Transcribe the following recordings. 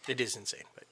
It is insane. But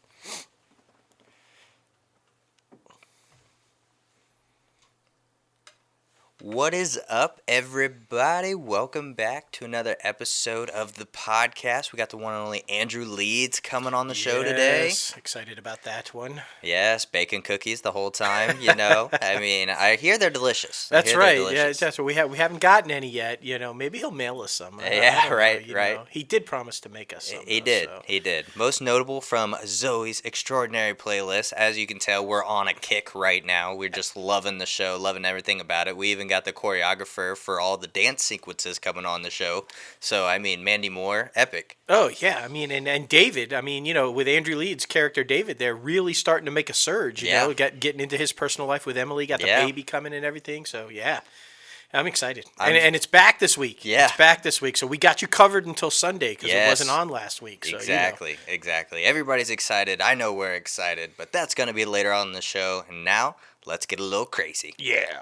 What is up, everybody? Welcome back to another episode of the podcast. We got the one and only Andrew Leeds coming on the show today. yes, excited about that one. Yes, bacon cookies the whole time, I mean, I hear they're delicious. That's right. Yeah, that's what we haven't gotten any yet. Maybe he'll mail us some. Yeah, I don't right, know, right. He did promise to make us some. He though, did. so. He did. Most notable from Zoe's extraordinary playlist. As you can tell, we're on a kick right now. We're just loving the show, loving everything about it. We even got the choreographer for all the dance sequences coming on the show. So, I mean, Mandy Moore, epic. Oh yeah, I mean, and David. I mean, with Andrew Leeds' character David, they're really starting to make a surge. You know, getting into his personal life with Emily, got the baby coming and everything. So yeah. I'm excited. And it's back this week. Yeah. It's back this week. So we got you covered until Sunday because it wasn't on last week. So, Exactly. Everybody's excited. I know we're excited, but that's going to be later on in the show. And now, let's get a little crazy. Yeah.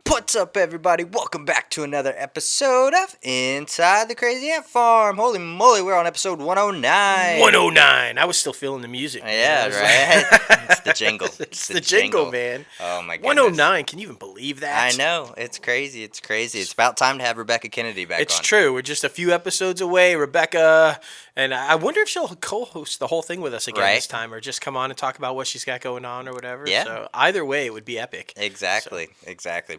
What's up, everybody? Welcome back to another episode of Inside the Crazy Ant Farm. Holy moly, we're on episode 109. 109. I was still feeling the music. Yeah, right? It's the jingle. It's the jingle, man. Oh, my goodness. 109. Can you even believe that? I know. It's crazy. It's about time to have Rebecca Kennedy back on. It's true. We're just a few episodes away. Rebecca, and I wonder if she'll co-host the whole thing with us again this time or just come on and talk about what she's got going on or whatever. Yeah. So either way, it would be epic. Exactly.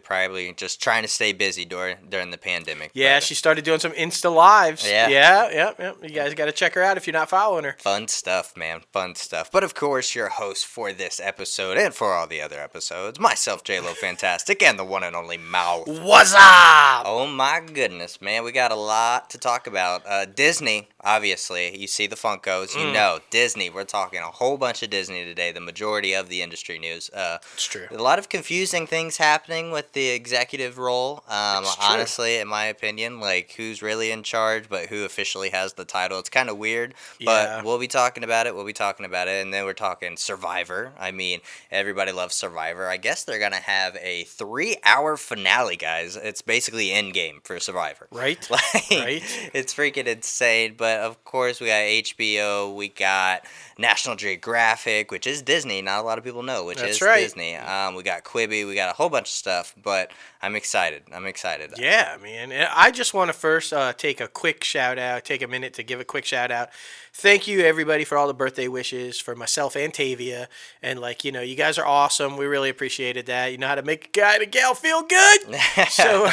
Probably just trying to stay busy during the pandemic. Yeah, she started doing some Insta Lives. Yeah. You guys got to check her out if you're not following her. Fun stuff, man. Fun stuff. But of course, your host for this episode and for all the other episodes, myself, J-Lo Fantastic, and the one and only Mouth. What's up? Oh my goodness, man. We got a lot to talk about. Disney, obviously. You see the Funkos. You know, Disney. We're talking a whole bunch of Disney today, the majority of the industry news. It's true. A lot of confusing things happening with the executive role. Honestly, in my opinion, like who's really in charge, but who officially has the title. It's kind of weird, but we'll be talking about it. And then we're talking Survivor. I mean, everybody loves Survivor. I guess they're going to have a 3-hour finale, guys. It's basically Endgame for Survivor. Right. Right. It's freaking insane. But of course, we got HBO. We got National Geographic, which is Disney. Not a lot of people know, which is Disney. We got Quibi. We got a whole bunch of stuff, but I'm excited. Yeah, man. And I just want to first take a minute to give a quick shout out. Thank you, everybody, for all the birthday wishes for myself and Tavia. And, you guys are awesome. We really appreciated that. You know how to make a guy and a gal feel good. So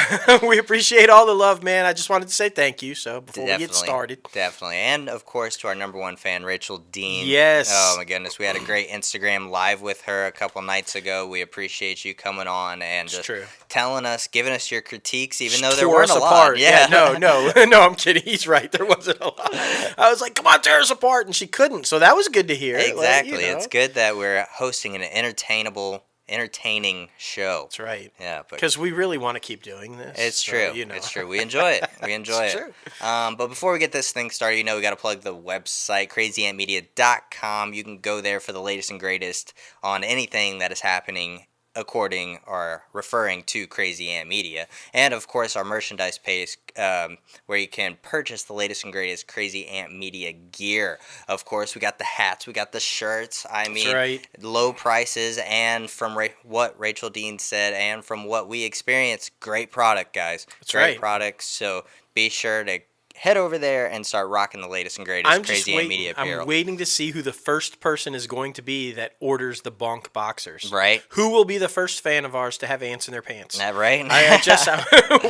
we appreciate all the love, man. I just wanted to say thank you. So before we get started. Definitely. And, of course, to our number one fan, Rachel Dean. Yes. Oh, my goodness. We had a great Instagram live with her a couple nights ago. We appreciate you coming on and just telling us, giving us your critiques, even though there weren't a lot. Yeah, no, I'm kidding. He's right. There wasn't a lot. I was like, come on, tear us apart, and she couldn't. So that was good to hear. Exactly. It's good that we're hosting an entertaining show. That's right. Yeah, because we really want to keep doing this. It's true. It's true. We enjoy it. It's true. But before we get this thing started, we got to plug the website, crazyantmedia.com. You can go there for the latest and greatest on anything that is happening according or referring to Crazy Ant Media. And, of course, our merchandise page where you can purchase the latest and greatest Crazy Ant Media gear. Of course, we got the hats, we got the shirts. I mean, low prices, and from what Rachel Dean said and from what we experienced, great product, guys. Great product. So be sure to head over there and start rocking the latest and greatest Crazy Ant Media apparel. I'm waiting to see who the first person is going to be that orders the Bonk boxers. Right. Who will be the first fan of ours to have ants in their pants? That right?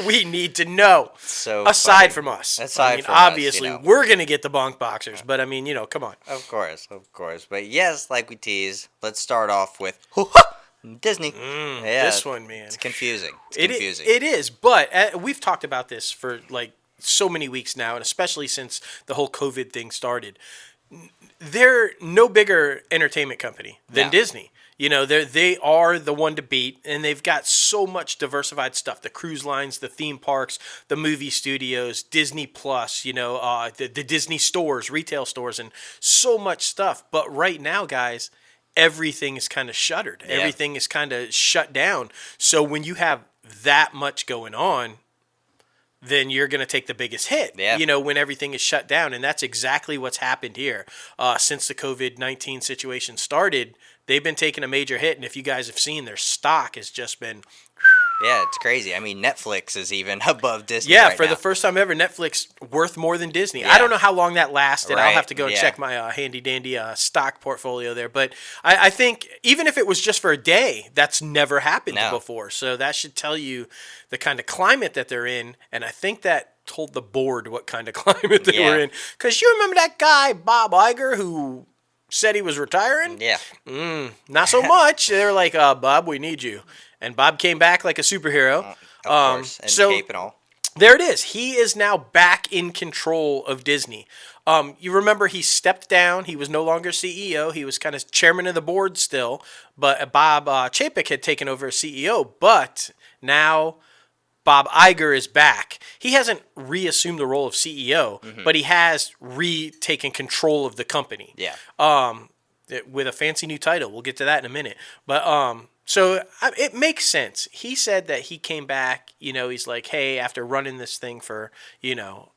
We need to know. So aside from us. Obviously, we're going to get the Bonk boxers, but come on. Of course. But yes, like we teased, let's start off with Disney. This one, man. It's confusing. It is, but we've talked about this for so many weeks now, and especially since the whole COVID thing started. They're no bigger entertainment company than Disney. They are the one to beat, and they've got so much diversified stuff. The cruise lines, the theme parks, the movie studios, Disney Plus, the Disney stores, retail stores, and so much stuff. But right now, guys, everything is kind of shuttered. Yeah. Everything is kind of shut down. So when you have that much going on, then you're going to take the biggest hit, when everything is shut down. And that's exactly what's happened here. Since the COVID-19 situation started, they've been taking a major hit. And if you guys have seen, their stock has just been... Yeah, it's crazy. I mean, Netflix is even above Disney for the first time ever, Netflix worth more than Disney. I don't know how long that lasted. I'll have to go and check my handy-dandy stock portfolio there. But I think even if it was just for a day, that's never happened before. So that should tell you the kind of climate that they're in. And I think that told the board what kind of climate they were in. Because you remember that guy, Bob Iger, who said he was retiring? Yeah. Not so much. They were like, Bob, we need you. And Bob came back like a superhero. Of course, and cape and all. There it is. He is now back in control of Disney. You remember he stepped down. He was no longer CEO. He was kind of chairman of the board still. But Bob Chapek had taken over as CEO. But now Bob Iger is back. He hasn't reassumed the role of CEO, but he has retaken control of the company. Yeah. With a fancy new title. We'll get to that in a minute. But so it makes sense. He said that he came back, he's like, hey, after running this thing for,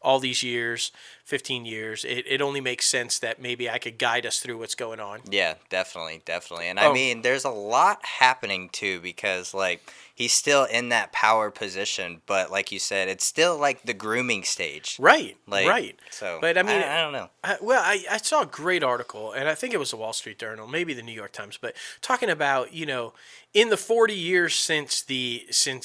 all these years, 15 years, it only makes sense that maybe I could guide us through what's going on. Yeah, definitely. And I mean, there's a lot happening too, because he's still in that power position, but like you said, it's still like the grooming stage. Right. Right. So, but I mean, I don't know. I saw a great article, and I think it was the Wall Street Journal, maybe the New York Times, but talking about, in the 40 years since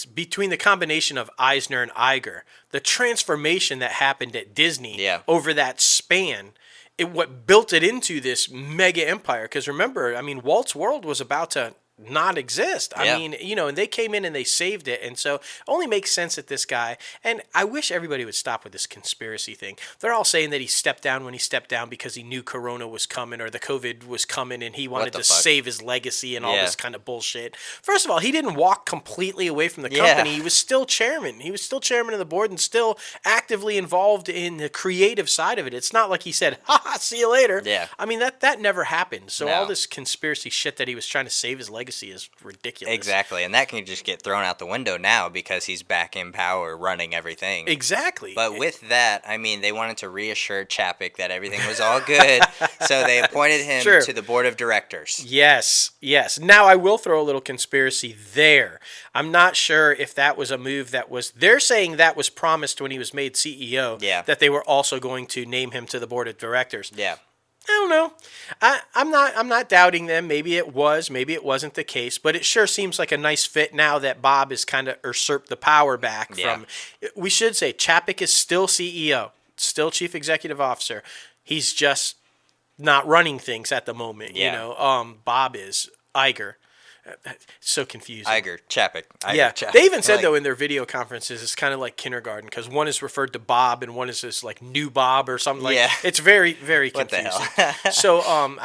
between the combination of Eisner and Iger, the transformation that happened at Disney over that span, what built it into this mega empire. Because remember, Walt's World was about to not exist. I mean, and they came in and they saved it. And so it only makes sense that this guy, and I wish everybody would stop with this conspiracy thing. They're all saying that he stepped down when he stepped down because he knew Corona was coming or the COVID was coming and he wanted to save his legacy and all this kind of bullshit. First of all, he didn't walk completely away from the company. He was still chairman. He was still chairman of the board and still actively involved in the creative side of it. It's not like he said, see you later. Yeah. I mean, that never happened. So all this conspiracy shit that he was trying to save his legacy is ridiculous. Exactly, and that can just get thrown out the window now because he's back in power running everything. Exactly. But with that, they wanted to reassure Chapek that everything was all good, so they appointed him to the board of directors. Yes. Now, I will throw a little conspiracy there. I'm not sure if that was a move they're saying that was promised when he was made CEO, that they were also going to name him to the board of directors. Yeah. I don't know. I'm not doubting them. Maybe it was, maybe it wasn't the case, but it sure seems like a nice fit now that Bob has kind of usurped the power back from. We should say Chapek is still CEO, still chief executive officer. He's just not running things at the moment. Bob is Iger. So confusing. Iger, Chapek. Chapek. They even said, though, in their video conferences, it's kind of like kindergarten because one is referred to Bob and one is this like new Bob or something. It's very, very confusing. What the hell? So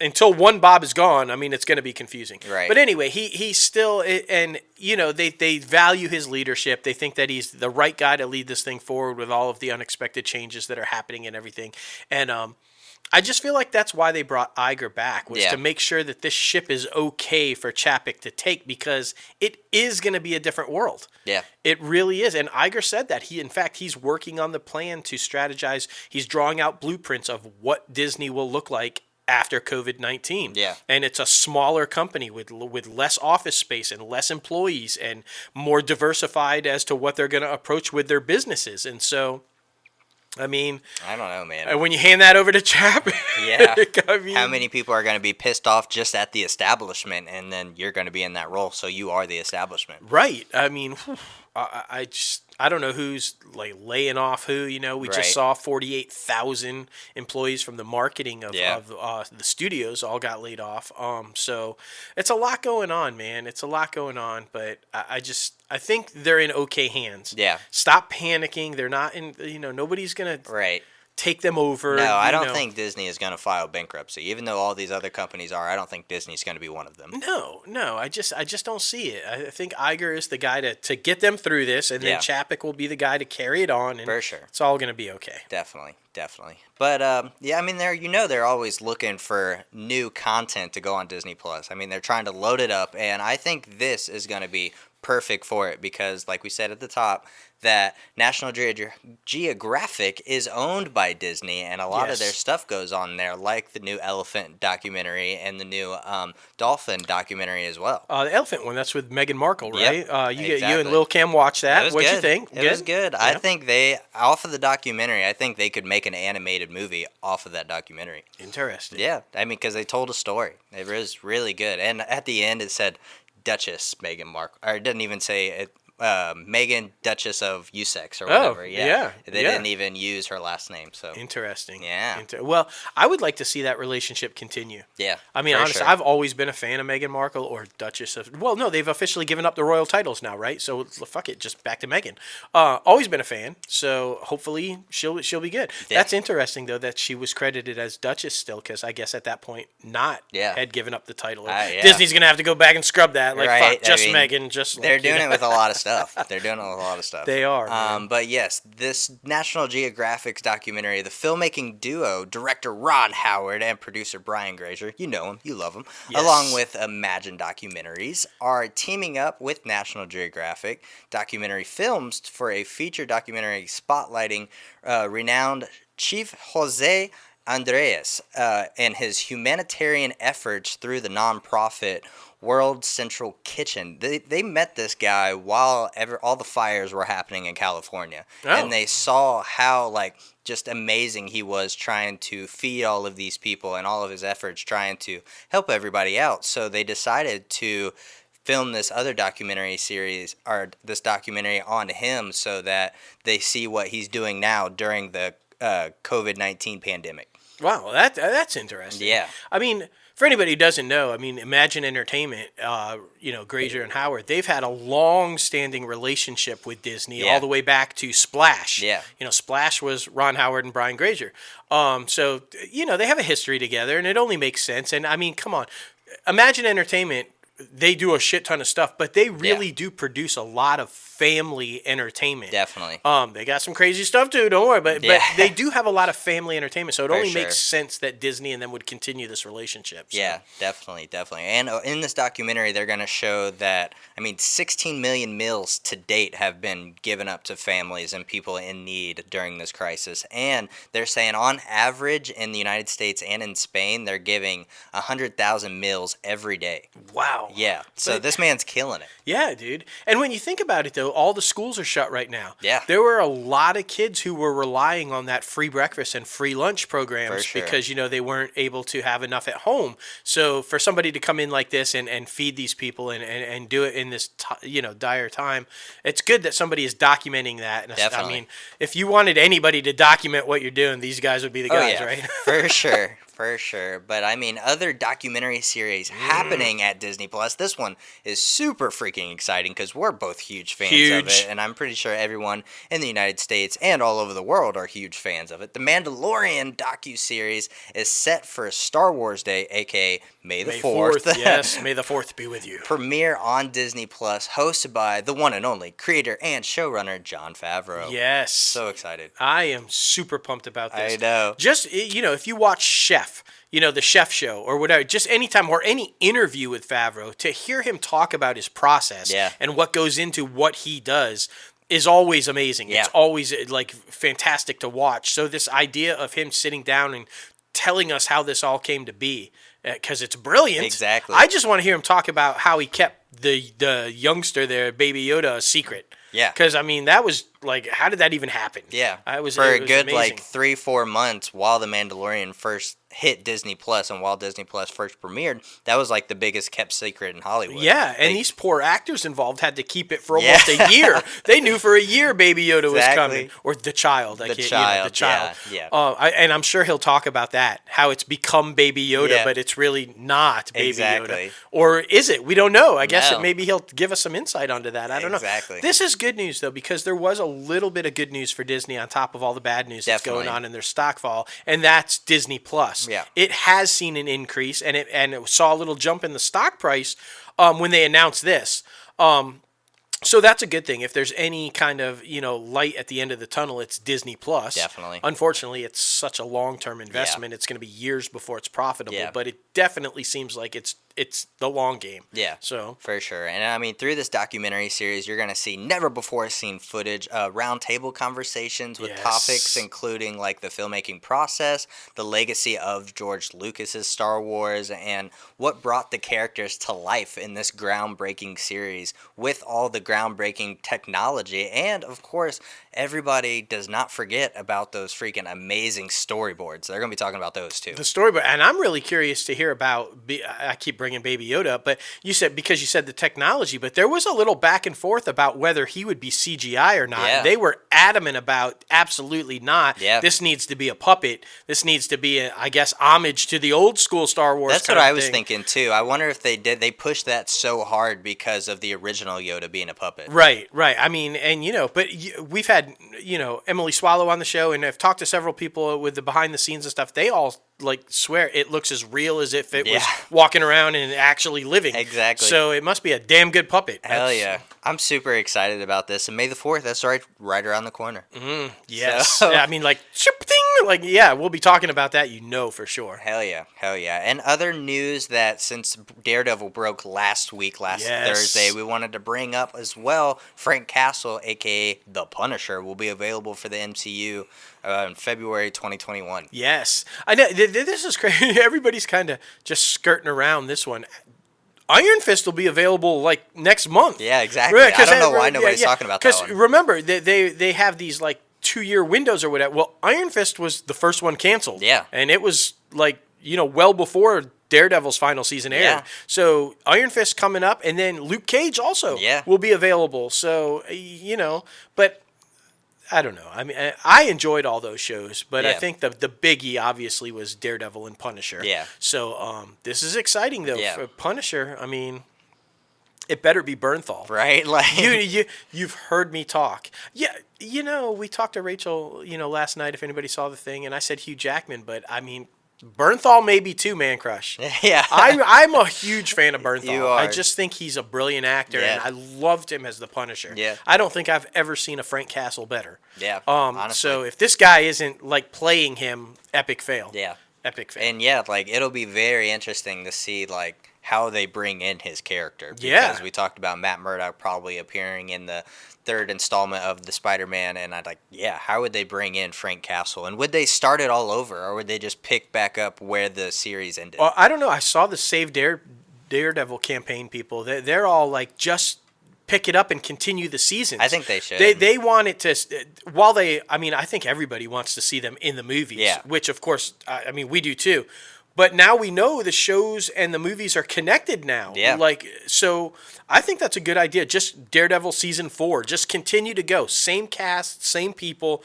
until one Bob is gone, it's going to be confusing. Right. But anyway, he's still, and they value his leadership. They think that he's the right guy to lead this thing forward with all of the unexpected changes that are happening and everything. And I just feel like that's why they brought Iger back, was to make sure that this ship is okay for Chapek to take, because it is going to be a different world. Yeah. It really is. And Iger said that. He's working on the plan to strategize. He's drawing out blueprints of what Disney will look like after COVID-19. Yeah. And it's a smaller company with less office space and less employees and more diversified as to what they're going to approach with their businesses. And so... I don't know, man. When you hand that over to Chapek, how many people are going to be pissed off just at the establishment, and then you're going to be in that role, so you are the establishment. Right. I don't know who's like laying off who. We just saw 48,000 employees from the marketing of the studios all got laid off. So it's a lot going on, man. It's a lot going on, but I think they're in okay hands. Yeah. Stop panicking. They're not in. Nobody's gonna. Right. take them over. No, I don't think Disney is going to file bankruptcy. Even though all these other companies are, I don't think Disney's going to be one of them. No, I just don't see it. I think Iger is the guy to get them through this, and then Chapek will be the guy to carry it on. And for sure, it's all going to be okay. Definitely. But yeah, I mean, they're always looking for new content to go on Disney Plus. I mean, they're trying to load it up, and I think this is going to be perfect for it because, like we said at the top, that National Geographic is owned by Disney, and a lot of their stuff goes on there, like the new elephant documentary and the new dolphin documentary as well. The elephant one, that's with Meghan Markle, right? Yep, you and Lil Cam watched that. What'd you think? It was good. Yeah. I think off of the documentary, I think they could make an animated movie off of that documentary. Interesting. Yeah, I mean, because they told a story. It was really good. And at the end, it said Duchess Meghan Markle. Or it didn't even say it. Meghan, Duchess of Essex or whatever. They didn't even use her last name. So interesting. Yeah. Well, I would like to see that relationship continue. Yeah. I mean, honestly, I've always been a fan of Meghan Markle or Duchess of. Well, no, they've officially given up the royal titles now, right? So fuck it, just back to Meghan. Always been a fan. So hopefully she'll be good. Yeah. That's interesting though that she was credited as Duchess still, because I guess at that point had given up the title. Disney's gonna have to go back and scrub that. Like fuck, just Meghan. Just they're doing it with a lot of stuff. They're doing a lot of stuff. They are. But yes, this National Geographic documentary, the filmmaking duo, director Ron Howard and producer Brian Grazer, you know him, you love him, along with Imagine Documentaries, are teaming up with National Geographic Documentary Films for a feature documentary spotlighting renowned Chief Jose Andres and his humanitarian efforts through the nonprofit World Central Kitchen. They met this guy while all the fires were happening in California. And they saw how just amazing he was trying to feed all of these people and all of his efforts trying to help everybody out. So they decided to film this other documentary series, or this documentary on him, so that they see what he's doing now during the COVID-19 pandemic. Wow, that's interesting. Yeah. I mean, for anybody who doesn't know, I mean, Imagine Entertainment, Grazer and Howard, they've had a long-standing relationship with Disney all the way back to Splash. Yeah. Splash was Ron Howard and Brian Grazer. So, they have a history together, and it only makes sense. And, I mean, come on. Imagine Entertainment, they do a shit ton of stuff, but they really do produce a lot of family entertainment. Definitely. They got some crazy stuff too, don't worry, but they do have a lot of family entertainment, so it only makes sense that Disney and them would continue this relationship. So. Yeah, definitely. And in this documentary, they're going to show that, 16 million meals to date have been given up to families and people in need during this crisis. And they're saying on average in the United States and in Spain, they're giving 100,000 meals every day. Wow. Yeah, so this man's killing it. Yeah, dude. And when you think about it, though, all the schools are shut right now. Yeah. There were a lot of kids who were relying on that free breakfast and free lunch programs because, they weren't able to have enough at home. So for somebody to come in like this and feed these people and do it in this, dire time, it's good that somebody is documenting that. And Definitely. I mean, if you wanted anybody to document what you're doing, these guys would be the guys, right? For sure. For sure. But other documentary series happening at Disney Plus. This one is super freaking exciting because we're both huge fans of it. And I'm pretty sure everyone in the United States and all over the world are huge fans of it. The Mandalorian docuseries is set for Star Wars Day, aka May the 4th. Yes, May the 4th be with you. Premiere on Disney Plus, hosted by the one and only creator and showrunner Jon Favreau. Yes. So excited. I am super pumped about this. I know. Just, if you watch Chef, the Chef Show or whatever, just anytime or any interview with Favreau, to hear him talk about his process and what goes into what he does is always amazing. Yeah. It's always fantastic to watch. So this idea of him sitting down and telling us how this all came to be, because it's brilliant. Exactly. I just want to hear him talk about how he kept the youngster there, Baby Yoda, a secret. Yeah. Because, that was, how did that even happen? Yeah. It was a good, amazing. 3-4 months while The Mandalorian first hit Disney Plus and while Disney Plus first premiered, that was, the biggest kept secret in Hollywood. Yeah, and these poor actors involved had to keep it for almost a year. They knew for a year Baby Yoda was coming. Or the child. The child. Yeah. And I'm sure he'll talk about that, how it's become Baby Yoda, but it's really not Baby Yoda. Or is it? We don't know. I guess maybe he'll give us some insight onto that. I don't know. Exactly. This is good. good news, though, because there was a little bit of good news for Disney on top of all the bad news that's going on in their stock fall, and that's Disney Plus. Yeah. It has seen an increase, and it saw a little jump in the stock price when they announced this. So that's a good thing. If there's any kind of, light at the end of the tunnel, it's Disney Plus. Definitely. Unfortunately, it's such a long-term investment. It's going to be years before it's profitable, but it definitely seems like it's the long game. Yeah, so for sure. And I mean, through this documentary series, you're going to see never before seen footage, roundtable conversations with topics including like the filmmaking process, the legacy of George Lucas's Star Wars, and what brought the characters to life in this groundbreaking series with all the groundbreaking technology. And of course, everybody does not forget about those freaking amazing storyboards. They're going to be talking about those too. The storyboard, and I'm really curious to hear about. I keep bringing Baby Yoda up, but you said the technology, but there was a little back and forth about whether he would be CGI or not. Yeah. They were adamant about absolutely not. Yeah. This needs to be a puppet. This needs to be, I guess, homage to the old school Star Wars. That's what I was thinking too. I wonder if they pushed that so hard because of the original Yoda being a puppet. Right. I mean, and but we've had Emily Swallow on the show, and I've talked to several people with the behind the scenes and stuff. They all swear it looks as real as if it was walking around and actually living. Exactly. So it must be a damn good puppet. Hell yeah. I'm super excited about this. And May the 4th, that's right around the corner. Yes. So, I mean, we'll be talking about that, for sure. Hell yeah. And other news that since Daredevil broke last Thursday, we wanted to bring up as well, Frank Castle, a.k.a. The Punisher, will be available for the MCU in February 2021. Yes. I know. This is crazy. Everybody's kind of just skirting around this one. Iron Fist will be available next month. Yeah, exactly. I don't know why nobody's talking about that one. Because remember, they have these 2-year windows or whatever. Well, Iron Fist was the first one canceled. Yeah. And it was well before Daredevil's final season aired. Yeah. So Iron Fist coming up, and then Luke Cage also will be available. So, but I don't know. I mean, I enjoyed all those shows, but I think the biggie obviously was Daredevil and Punisher. Yeah. So this is exciting though Yeah. for Punisher. I mean, it better be Bernthal, right? You've heard me talk. Yeah, we talked to Rachel, last night. If anybody saw the thing, and I said Hugh Jackman, but I mean, Bernthal may be too, man crush. Yeah. I'm a huge fan of Bernthal. You are. I just think he's a brilliant actor, and I loved him as the Punisher. Yeah. I don't think I've ever seen a Frank Castle better. Yeah, honestly. So if this guy isn't playing him, epic fail. Yeah. Epic fail. And it'll be very interesting to see how they bring in his character. Because we talked about Matt Murdock probably appearing in the third installment of the Spider-Man, and how would they bring in Frank Castle? And would they start it all over, or would they just pick back up where the series ended? Well, I don't know. I saw the Save Daredevil campaign people. They're all just pick it up and continue the seasons. I think they should. They want it to, I think everybody wants to see them in the movies, which of course, we do too. But now we know the shows and the movies are connected now. Yeah. So I think that's a good idea. Just Daredevil season 4. Just continue to go. Same cast, same people.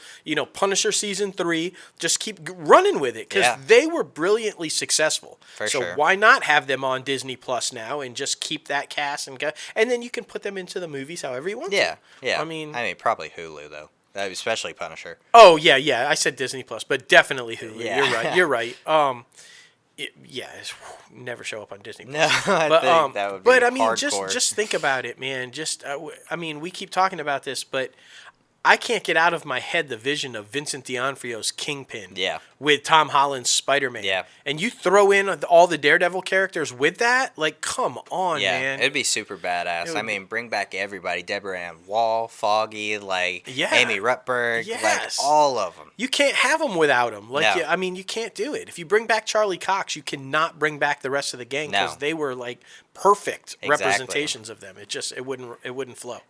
Punisher season 3. Just keep running with it because they were brilliantly successful. For sure. So why not have them on Disney Plus now and just keep that cast and go? And then you can put them into the movies however you want to. Yeah. I mean, probably Hulu though. Especially Punisher. Oh yeah. I said Disney Plus, but definitely Hulu. Yeah. You're right. Never show up on Disney. No, I think that would be hardcore. Just think about it, man. We keep talking about this, but I can't get out of my head the vision of Vincent D'Onofrio's Kingpin with Tom Holland's Spider-Man. Yeah. And you throw in all the Daredevil characters with that? Come on, man. It'd be super badass. Bring back everybody. Deborah Ann Wall, Foggy, Amy Rutberg, all of them. You can't have them without them. You can't do it. If you bring back Charlie Cox, you cannot bring back the rest of the gang because they were perfect representations of them. It wouldn't flow.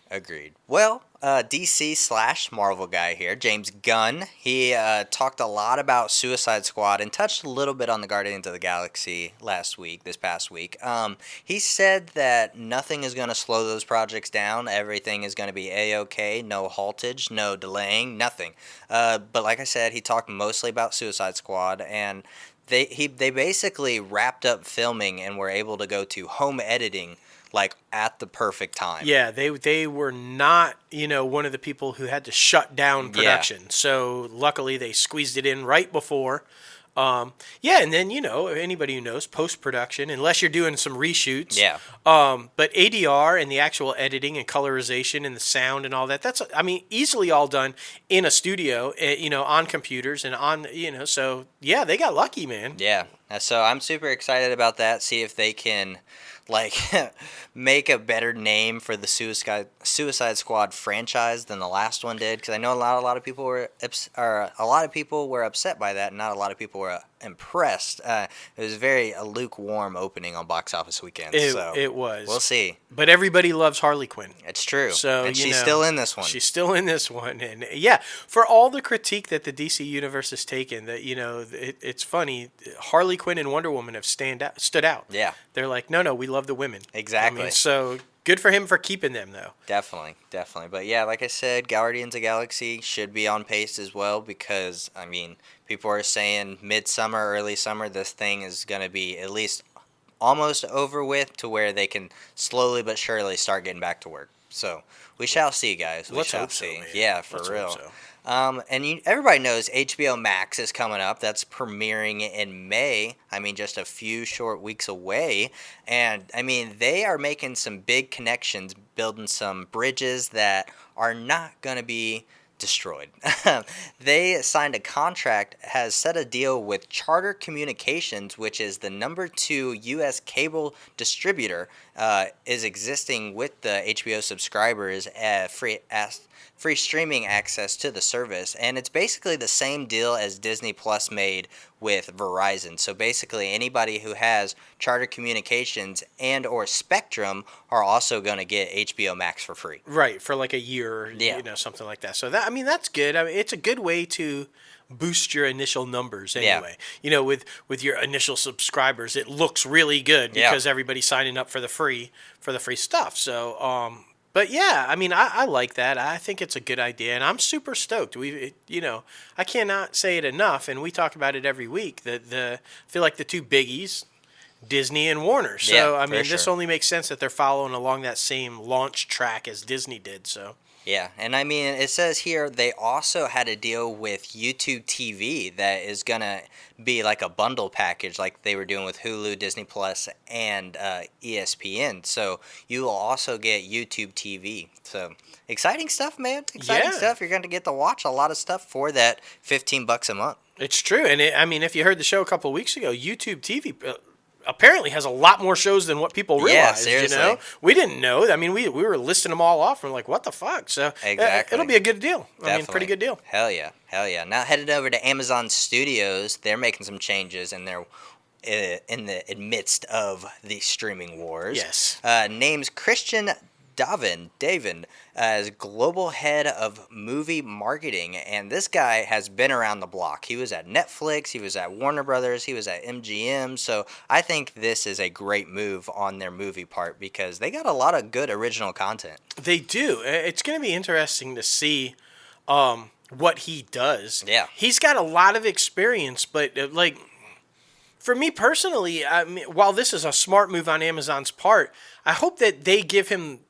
Agreed. Well, DC/Marvel guy here, James Gunn, he talked a lot about Suicide Squad and touched a little bit on the Guardians of the Galaxy this past week. He said that nothing is going to slow those projects down. Everything is going to be A-okay, no haltage, no delaying, nothing. But like I said, he talked mostly about Suicide Squad, and they basically wrapped up filming and were able to go to home editing like at the perfect time. Yeah, they were not, one of the people who had to shut down production. So luckily they squeezed it in right before. Yeah, and then anybody who knows post production, unless you're doing some reshoots. Yeah. But ADR and the actual editing and colorization and the sound and all that, that's, I mean, easily all done in a studio, on computers and on, so yeah, they got lucky, man. Yeah. So I'm super excited about that. See if they can like make a better name for the Suicide Squad franchise than the last one did, because I know a lot of people were upset by that, and not a lot of people were impressed. It was a lukewarm opening on box office weekend. It was. We'll see. But everybody loves Harley Quinn. It's true. So and she's still in this one. She's still in this one, and yeah, for all the critique that the DC universe has taken, that it's funny. Harley Quinn and Wonder Woman have stood out. Yeah. They're like, no, we love the women. Exactly. I mean, so good for him for keeping them, though. Definitely. But yeah, like I said, Guardians of the Galaxy should be on pace as well, because, I mean, people are saying midsummer, early summer, this thing is going to be at least almost over with, to where they can slowly but surely start getting back to work. So we shall see, guys. Let's hope so, man. Yeah, for Let's real. hope so. Everybody knows HBO Max is coming up. That's premiering in May. I mean, just a few short weeks away. And, I mean, they are making some big connections, building some bridges that are not going to be destroyed. They signed a contract, has set a deal with Charter Communications, which is the number 2 U.S. cable distributor, is existing with the HBO subscribers at free streaming access to the service, and it's basically the same deal as Disney Plus made with Verizon. So basically anybody who has Charter Communications and or Spectrum are also going to get HBO Max for free. Right, for like a year or something like that. So that, I mean, that's good. I mean, it's a good way to boost your initial numbers anyway. Yeah. With your initial subscribers, it looks really good because everybody's signing up for the free stuff. So but yeah, I mean, I like that. I think it's a good idea, and I'm super stoked. I cannot say it enough, and we talk about it every week. I feel like the two biggies, Disney and Warner. So I mean, this only makes sense that they're following along that same launch track as Disney did. So. Yeah, and I mean, it says here they also had a deal with YouTube TV that is going to be like a bundle package like they were doing with Hulu, Disney Plus, and ESPN. So you will also get YouTube TV. So exciting stuff, man. Exciting stuff. You're going to get to watch a lot of stuff for that $15 a month. It's true. And I mean, if you heard the show a couple of weeks ago, YouTube TV apparently has a lot more shows than what people realize. Yeah, seriously. We didn't know. I mean, we were listing them all off, and we're like, what the fuck? So exactly. It'll be a good deal. Definitely. I mean, pretty good deal. Hell yeah. Now headed over to Amazon Studios. They're making some changes, and they're in the midst of the streaming wars. Yes. Names Christian Davin as global head of movie marketing, and this guy has been around the block. He was at Netflix, he was at Warner Brothers, he was at MGM, so I think this is a great move on their movie part, because they got a lot of good original content. They do. It's going to be interesting to see what he does. Yeah. He's got a lot of experience, but for me personally, I mean, while this is a smart move on Amazon's part, I hope that they give him,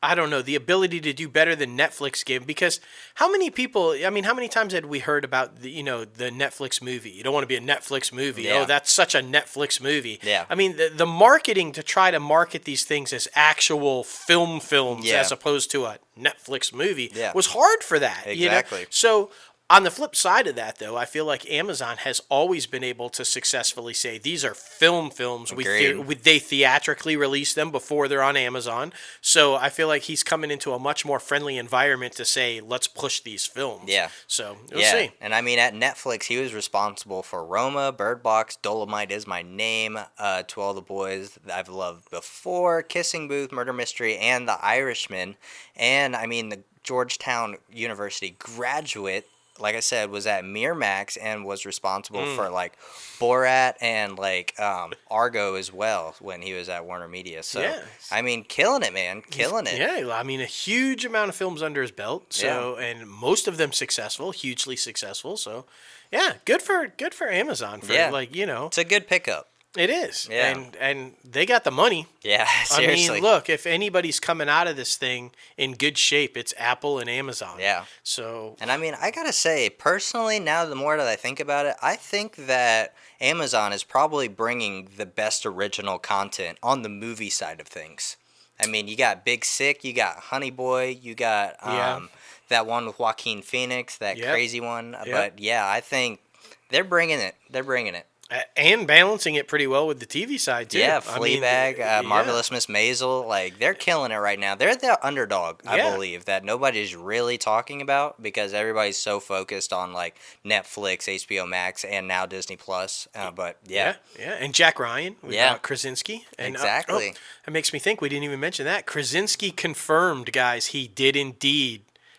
I don't know, the ability to do better than Netflix gave, because how many times had we heard about the Netflix movie? You don't want to be a Netflix movie. Yeah. Oh, that's such a Netflix movie. Yeah. I mean, the marketing to try to market these things as actual films as opposed to a Netflix movie was hard for that. Exactly. So on the flip side of that, though, I feel like Amazon has always been able to successfully say these are films. They theatrically release them before they're on Amazon. So I feel like he's coming into a much more friendly environment to say, let's push these films. Yeah. So we'll see. And I mean, at Netflix, he was responsible for Roma, Bird Box, Dolomite Is My Name, To All the Boys That I've Loved Before, Kissing Booth, Murder Mystery, and The Irishman. And I mean, the Georgetown University graduate like I said, was at Miramax and was responsible for like Borat and like Argo as well when he was at Warner Media. So Yeah. I mean, killing it, man, killing it. Yeah, I mean, a huge amount of films under his belt. So, and most of them successful, hugely successful. So, yeah, good for Amazon for like, you know, It's a good pickup. it is. Yeah. And they got the money. Yeah, seriously. I mean, look, if anybody's coming out of this thing in good shape, it's Apple and Amazon. Yeah. So, And I mean, I gotta say, personally, now the more that I think about it, I think that Amazon is probably bringing the best original content on the movie side of things. I mean, you got Big Sick, you got Honey Boy, you got that one with Joaquin Phoenix, that crazy one. Yep. But yeah, I think they're bringing it. They're bringing it. and balancing it pretty well with the TV side too. Yeah, I mean, Fleabag, Marvelous Miss Maisel, like they're killing it right now. They're the underdog, I believe, that nobody's really talking about because everybody's so focused on like Netflix, HBO Max, and now Disney Plus. But yeah, and Jack Ryan, Krasinski, and, exactly. That makes me think we didn't even mention that Krasinski confirmed, guys. He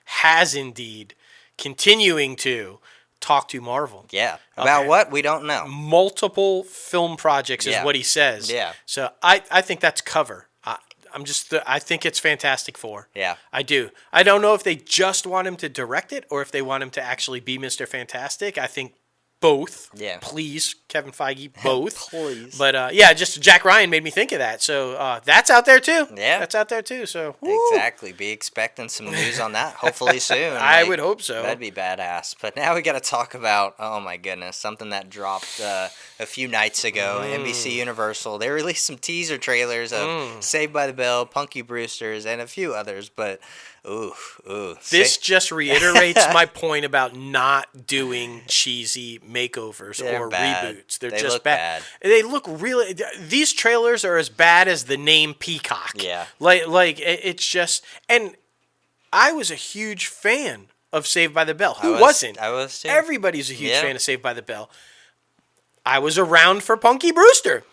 has indeed, continuing to talk to Marvel. Yeah. About what? We don't know. Multiple film projects is what he says. Yeah. So I think that's cover. I think it's Fantastic Four. Yeah. I do. I don't know if they just want him to direct it or if they want him to actually be Mr. Fantastic. I think both. Yeah. Please, Kevin Feige, both. Please. But just Jack Ryan made me think of that. So that's out there too. Yeah. That's out there too. So woo. Exactly. Be expecting some news on that hopefully soon. I would hope so. That'd be badass. But now we got to talk about, oh my goodness, something that dropped a few nights ago. NBC Universal. They released some teaser trailers of Saved by the Bell, Punky Brewsters, and a few others. But ooh. This just reiterates my point about not doing cheesy makeovers or reboots. They're just bad. They look really. These trailers are as bad as the name Peacock. Yeah. Like it's just. And I was a huge fan of Saved by the Bell. Who wasn't? I was too. Everybody's a huge fan of Saved by the Bell. I was around for Punky Brewster.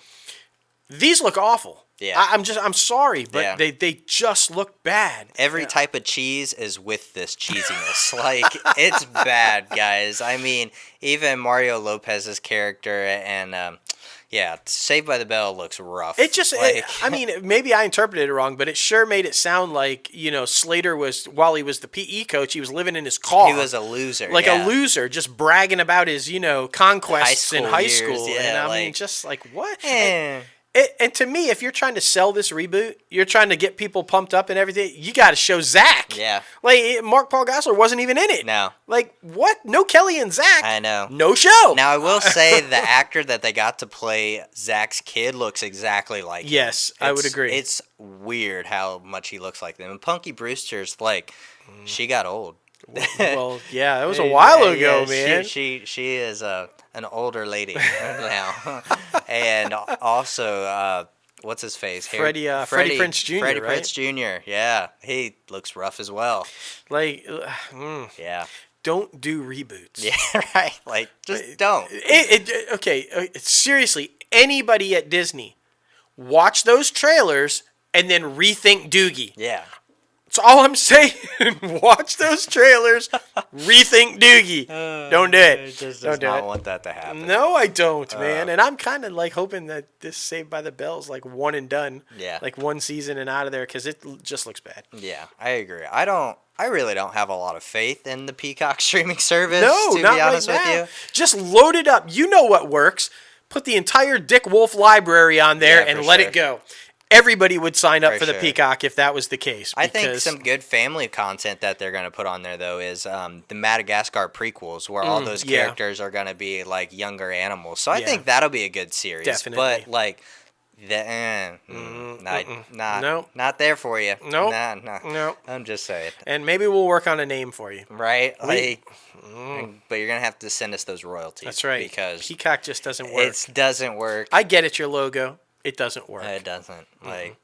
These look awful. Yeah. I'm sorry, but they just look bad. Every type of cheese is with this cheesiness. Like, it's bad, guys. I mean, even Mario Lopez's character and, Saved by the Bell looks rough. It just, I mean, maybe I interpreted it wrong, but it sure made it sound like, Slater was, while he was the PE coach, he was living in his car. He was a loser. Like a loser, just bragging about his, conquests in high school. Yeah, and I mean, just like, what? Eh. And to me, if you're trying to sell this reboot, you're trying to get people pumped up and everything, you got to show Zach. Yeah. Like, Mark Paul Gosselaar wasn't even in it. No. Like, what? No Kelly and Zach. I know. No show. Now, I will say the actor that they got to play Zach's kid looks exactly like him. Yes, I would agree. It's weird how much he looks like them. And Punky Brewster's, like, she got old. Well, yeah, that was a while ago, man. She is an older lady now, and also what's his face? Freddie Prinze Jr. Freddie right? Prinze Jr. Yeah, he looks rough as well. Like, Yeah. don't do reboots. Yeah, right. Like, just don't. Seriously, anybody at Disney, watch those trailers and then rethink Doogie. Yeah. That's all I'm saying. Watch those trailers. Rethink Doogie. Don't do it. Just don't does do not it. want that to happen. No, I don't, man. And I'm kind of like hoping that this Saved by the Bell is like one and done. Yeah. Like one season and out of there because it just looks bad. Yeah, I agree. I really don't have a lot of faith in the Peacock streaming service. No, to not be honest right with now. you. Just load it up. You know what works. Put the entire Dick Wolf library on there Yeah, and for let sure. it go. Everybody would sign up for the sure. Peacock if that was the case. I think some good family content that they're going to put on there, though, is the Madagascar prequels, where all those characters are going to be, like, younger animals. So I think that'll be a good series. Definitely. But, like, not there for you. Nope. Nah. Nope. I'm just saying. And maybe we'll work on a name for you. Right? Like, but you're going to have to send us those royalties. That's right. Because Peacock just doesn't work. it doesn't work. I get it, your logo. It doesn't work. It doesn't. Like,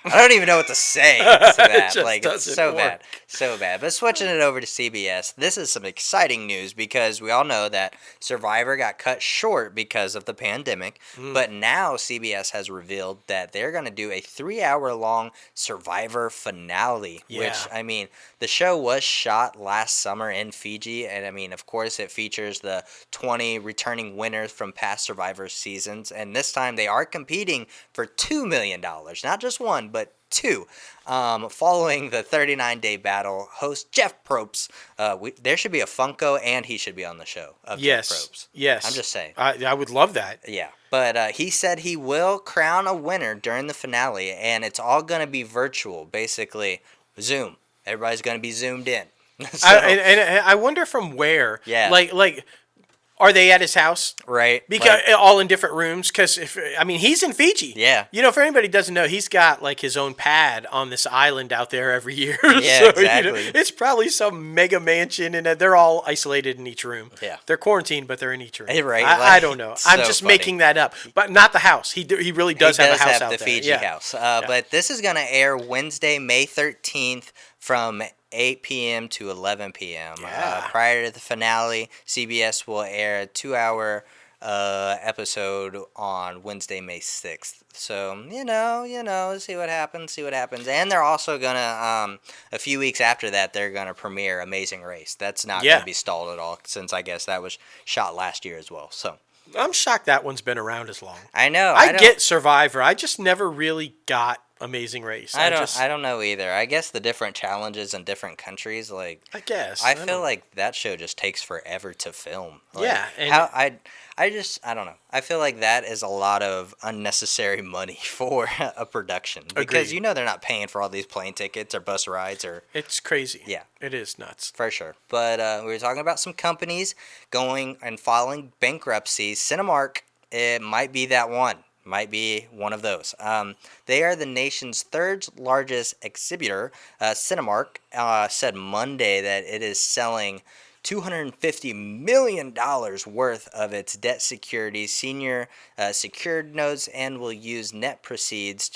I don't even know what to say to that. Just Like, it's doesn't so work. bad. So bad. But switching it over to CBS, this is some exciting news because we all know that Survivor got cut short because of the pandemic. But now CBS has revealed that they're going to do a 3-hour-long Survivor finale. Yeah. Which, I mean, the show was shot last summer in Fiji. And, I mean, of course, it features the 20 returning winners from past Survivor seasons. And this time they are competing for $2 million. Not just one, but two. Following the 39-day battle, host Jeff Probst, there should be a Funko, and he should be on the show of Yes. Jeff Probst. Yes. I'm just saying. I would love that. Yeah, but he said he will crown a winner during the finale, and it's all going to be virtual, basically Zoom. Everybody's going to be zoomed in. So, And I wonder from where. Yeah. Like, are they at his house? right? Because all in different rooms. Because he's in Fiji. Yeah. You know, if anybody doesn't know, he's got like his own pad on this island out there every year. Yeah, so, exactly. It's probably some mega mansion, and they're all isolated in each room. Yeah. They're quarantined, but they're in each room. Right, I don't know. I'm so just funny. making that up, but not the house. He really does have a house out the there. Fiji Yeah. house. But this is going to air Wednesday, May 13th from 8 p.m. to 11 p.m. Yeah. Prior to the finale, CBS will air a 2-hour episode on Wednesday, May 6th. So, you know, see what happens. And they're also going to, a few weeks after that, they're going to premiere Amazing Race. That's not going to be stalled at all, since I guess that was shot last year as well. So I'm shocked that one's been around as long. I know. I get Survivor. I just never really got Amazing Race. I don't know either. I guess the different challenges in different countries, like I guess. I feel like that show just takes forever to film. Like, Yeah, and- how I don't know. I feel like that is a lot of unnecessary money for a production because Agreed. they're not paying for all these plane tickets or bus rides or It's crazy. Yeah. It is nuts. for sure. But we were talking about some companies going and filing bankruptcy. Cinemark, it might be that one. Might be one of those. They are the nation's third largest exhibitor. Cinemark said Monday that it is selling $250 million worth of its debt securities, senior secured notes, and will use net proceeds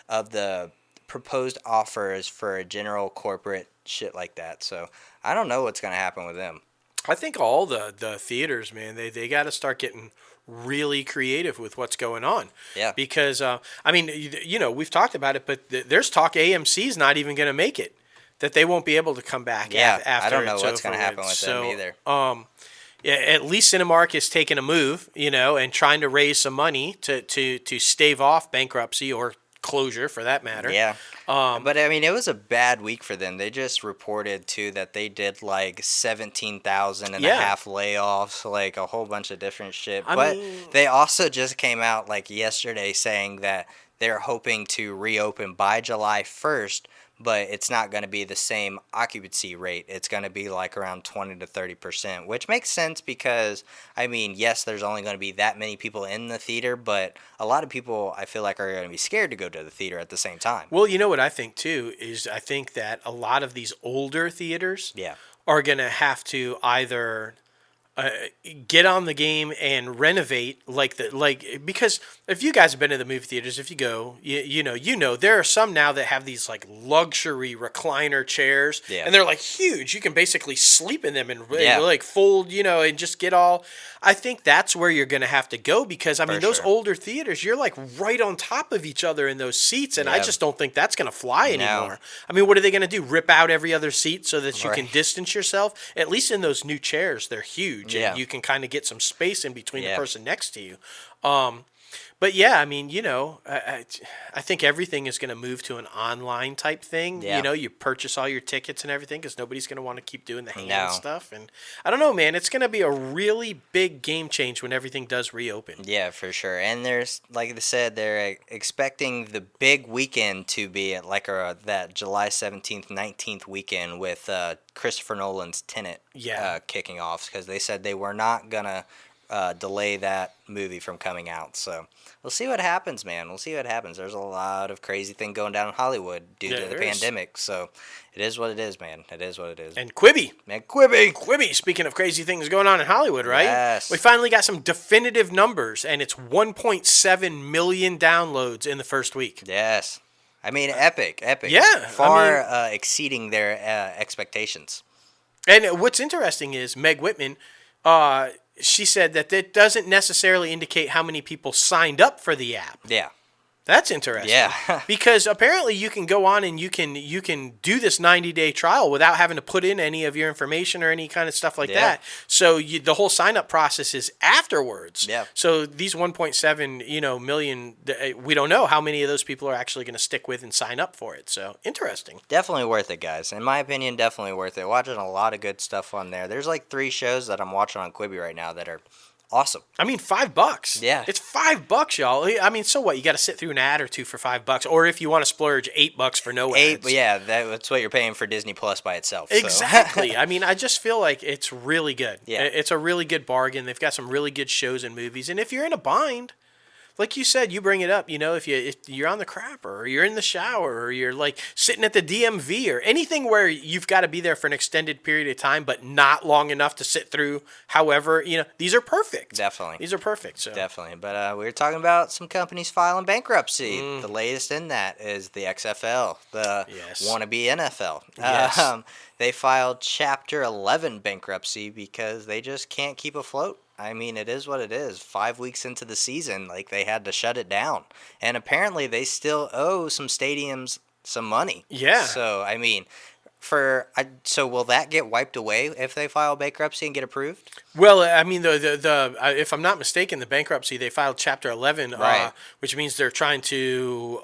of the proposed offers for a general corporate shit like that. So I don't know what's going to happen with them. I think all the theaters, man, they got to start getting really creative with what's going on. Yeah. Because, we've talked about it, but there's talk AMC's not even going to make it. That they won't be able to come back after I don't know it's what's going to over happen with them either. Yeah, at least Cinemark is taking a move, and trying to raise some money to stave off bankruptcy or closure for that matter. Yeah. But I mean, it was a bad week for them. They just reported too that they did like 17,000 and a half layoffs, like a whole bunch of different shit. But they also just came out like yesterday saying that they're hoping to reopen by July 1st. But it's not going to be the same occupancy rate. It's going to be like around 20 to 30%, which makes sense because, I mean, yes, there's only going to be that many people in the theater, but a lot of people, I feel like, are going to be scared to go to the theater at the same time. Well, you know what I think, too, is I think that a lot of these older theaters are going to have to either get on the game and renovate because if you guys have been to the movie theaters, if you go, you know there are some now that have these like luxury recliner chairs, and they're like huge. You can basically sleep in them and like fold, and just get all. I think that's where you're going to have to go because those older theaters, you're like right on top of each other in those seats, and I just don't think that's going to fly anymore. What are they going to do? Rip out every other seat so that you can distance yourself? At least in those new chairs, they're huge. And you can kind of get some space in between the person next to you. But yeah, I think everything is going to move to an online type thing. Yeah. You purchase all your tickets and everything because nobody's going to want to keep doing the hand stuff. And I don't know, man, it's going to be a really big game change when everything does reopen. Yeah, for sure. And there's, like they said, they're expecting the big weekend to be like that July 17th, 19th weekend with Christopher Nolan's Tenet kicking off because they said they were not going to delay that movie from coming out. So we'll see what happens, man. We'll see what happens. There's a lot of crazy thing going down in Hollywood due to the pandemic. So it is what it is, man. It is what it is. And Quibi. Man, Quibi. Quibi, speaking of crazy things going on in Hollywood, right? Yes. We finally got some definitive numbers, and it's 1.7 million downloads in the first week. Yes. I mean, epic. Yeah, Far exceeding their expectations. And what's interesting is Meg Whitman, she said that it doesn't necessarily indicate how many people signed up for the app. Yeah. That's interesting. Yeah. Because apparently you can go on and you can do this 90-day trial without having to put in any of your information or any kind of stuff like that. So the whole sign-up process is afterwards. Yeah. So these 1.7 million, we don't know how many of those people are actually going to stick with and sign up for it. So interesting. Definitely worth it, guys. In my opinion, definitely worth it. Watching a lot of good stuff on there. There's like 3 shows that I'm watching on Quibi right now that are awesome. I mean, $5. Yeah. It's $5, y'all. I mean, so what? You got to sit through an ad or two for $5, or if you want to splurge, $8 for no ads. Yeah, that's what you're paying for Disney Plus by itself. So. Exactly. I mean, I just feel like it's really good. Yeah. It's a really good bargain. They've got some really good shows and movies, and if you're in a bind, like you said, you bring it up. If you're on the crapper, or you're in the shower, or you're like sitting at the DMV, or anything where you've got to be there for an extended period of time, but not long enough to sit through. However, these are perfect. Definitely, these are perfect. So definitely. But we were talking about some companies filing bankruptcy. The latest in that is the XFL, the wannabe NFL. Yes. They filed Chapter 11 bankruptcy because they just can't keep afloat. I mean, it is what it is. 5 weeks into the season, they had to shut it down. And apparently they still owe some stadiums some money. Yeah. So, I mean, so will that get wiped away if they file bankruptcy and get approved? Well, I mean, the if I'm not mistaken, the bankruptcy, they filed Chapter 11, right. Which means they're trying to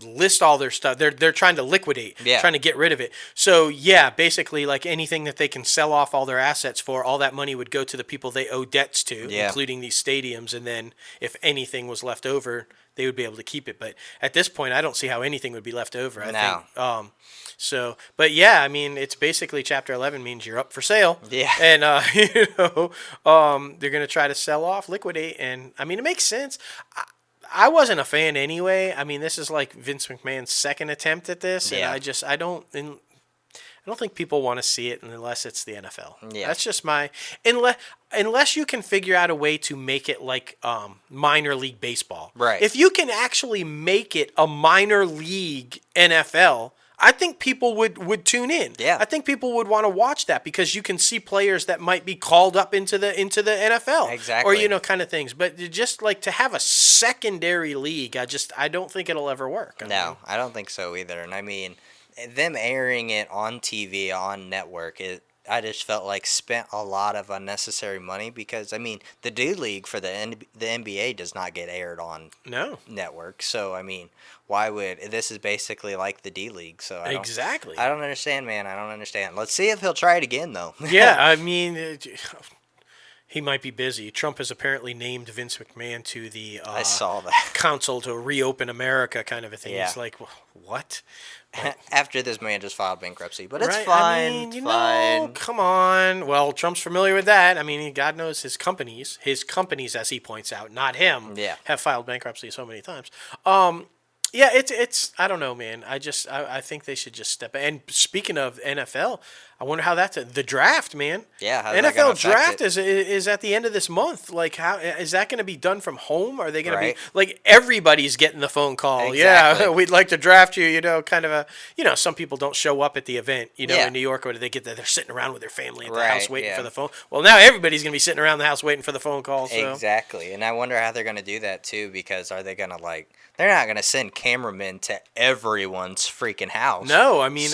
list all their stuff. They're trying to liquidate, trying to get rid of it. So yeah, basically, like anything that they can sell off all their assets for, all that money would go to the people they owe debts to, including these stadiums. And then if anything was left over, they would be able to keep it. But at this point, I don't see how anything would be left over. I think. But yeah, I mean, it's basically Chapter 11 means you're up for sale. Yeah. And they're gonna try to sell off, liquidate, and I mean, it makes sense. I wasn't a fan anyway. I mean, this is like Vince McMahon's second attempt at this, and I don't think people want to see it unless it's the NFL. Yeah. That's just unless you can figure out a way to make it like minor league baseball. Right. If you can actually make it a minor league NFL, I think people would tune in. Yeah. I think people would want to watch that because you can see players that might be called up into the NFL. Exactly. Or kind of things. But just like to have a secondary league, I don't think it'll ever work. I don't think so either. And I mean, them airing it on TV, on network, I just felt like spent a lot of unnecessary money because, I mean, the D League for the NBA does not get aired on network. So, I mean, why would – this is basically like the D League. So I don't understand, man. I don't understand. Let's see if he'll try it again, though. Yeah, I mean he might be busy. Trump has apparently named Vince McMahon to the I saw that. council to reopen America kind of a thing. Yeah. It's like, what? After this man just filed bankruptcy, but it's fine. I mean, fine. Come on. Well, Trump's familiar with that. I mean, God knows his companies, as he points out, not him, have filed bankruptcy so many times. Yeah, it's I don't know, man. I think they should just step. And speaking of NFL, I wonder how that's the draft, man. Yeah, how's NFL draft is at the end of this month. Like, how is that going to be done from home? Are they going to be like everybody's getting the phone call? Exactly. Yeah, we'd like to draft you. Kind of some people don't show up at the event. In New York, or do they get there? They're sitting around with their family at the house waiting for the phone. Well, now everybody's going to be sitting around the house waiting for the phone call. So. Exactly, and I wonder how they're going to do that too. Because are they going to they're not going to send cameramen to everyone's freaking house. No, I mean,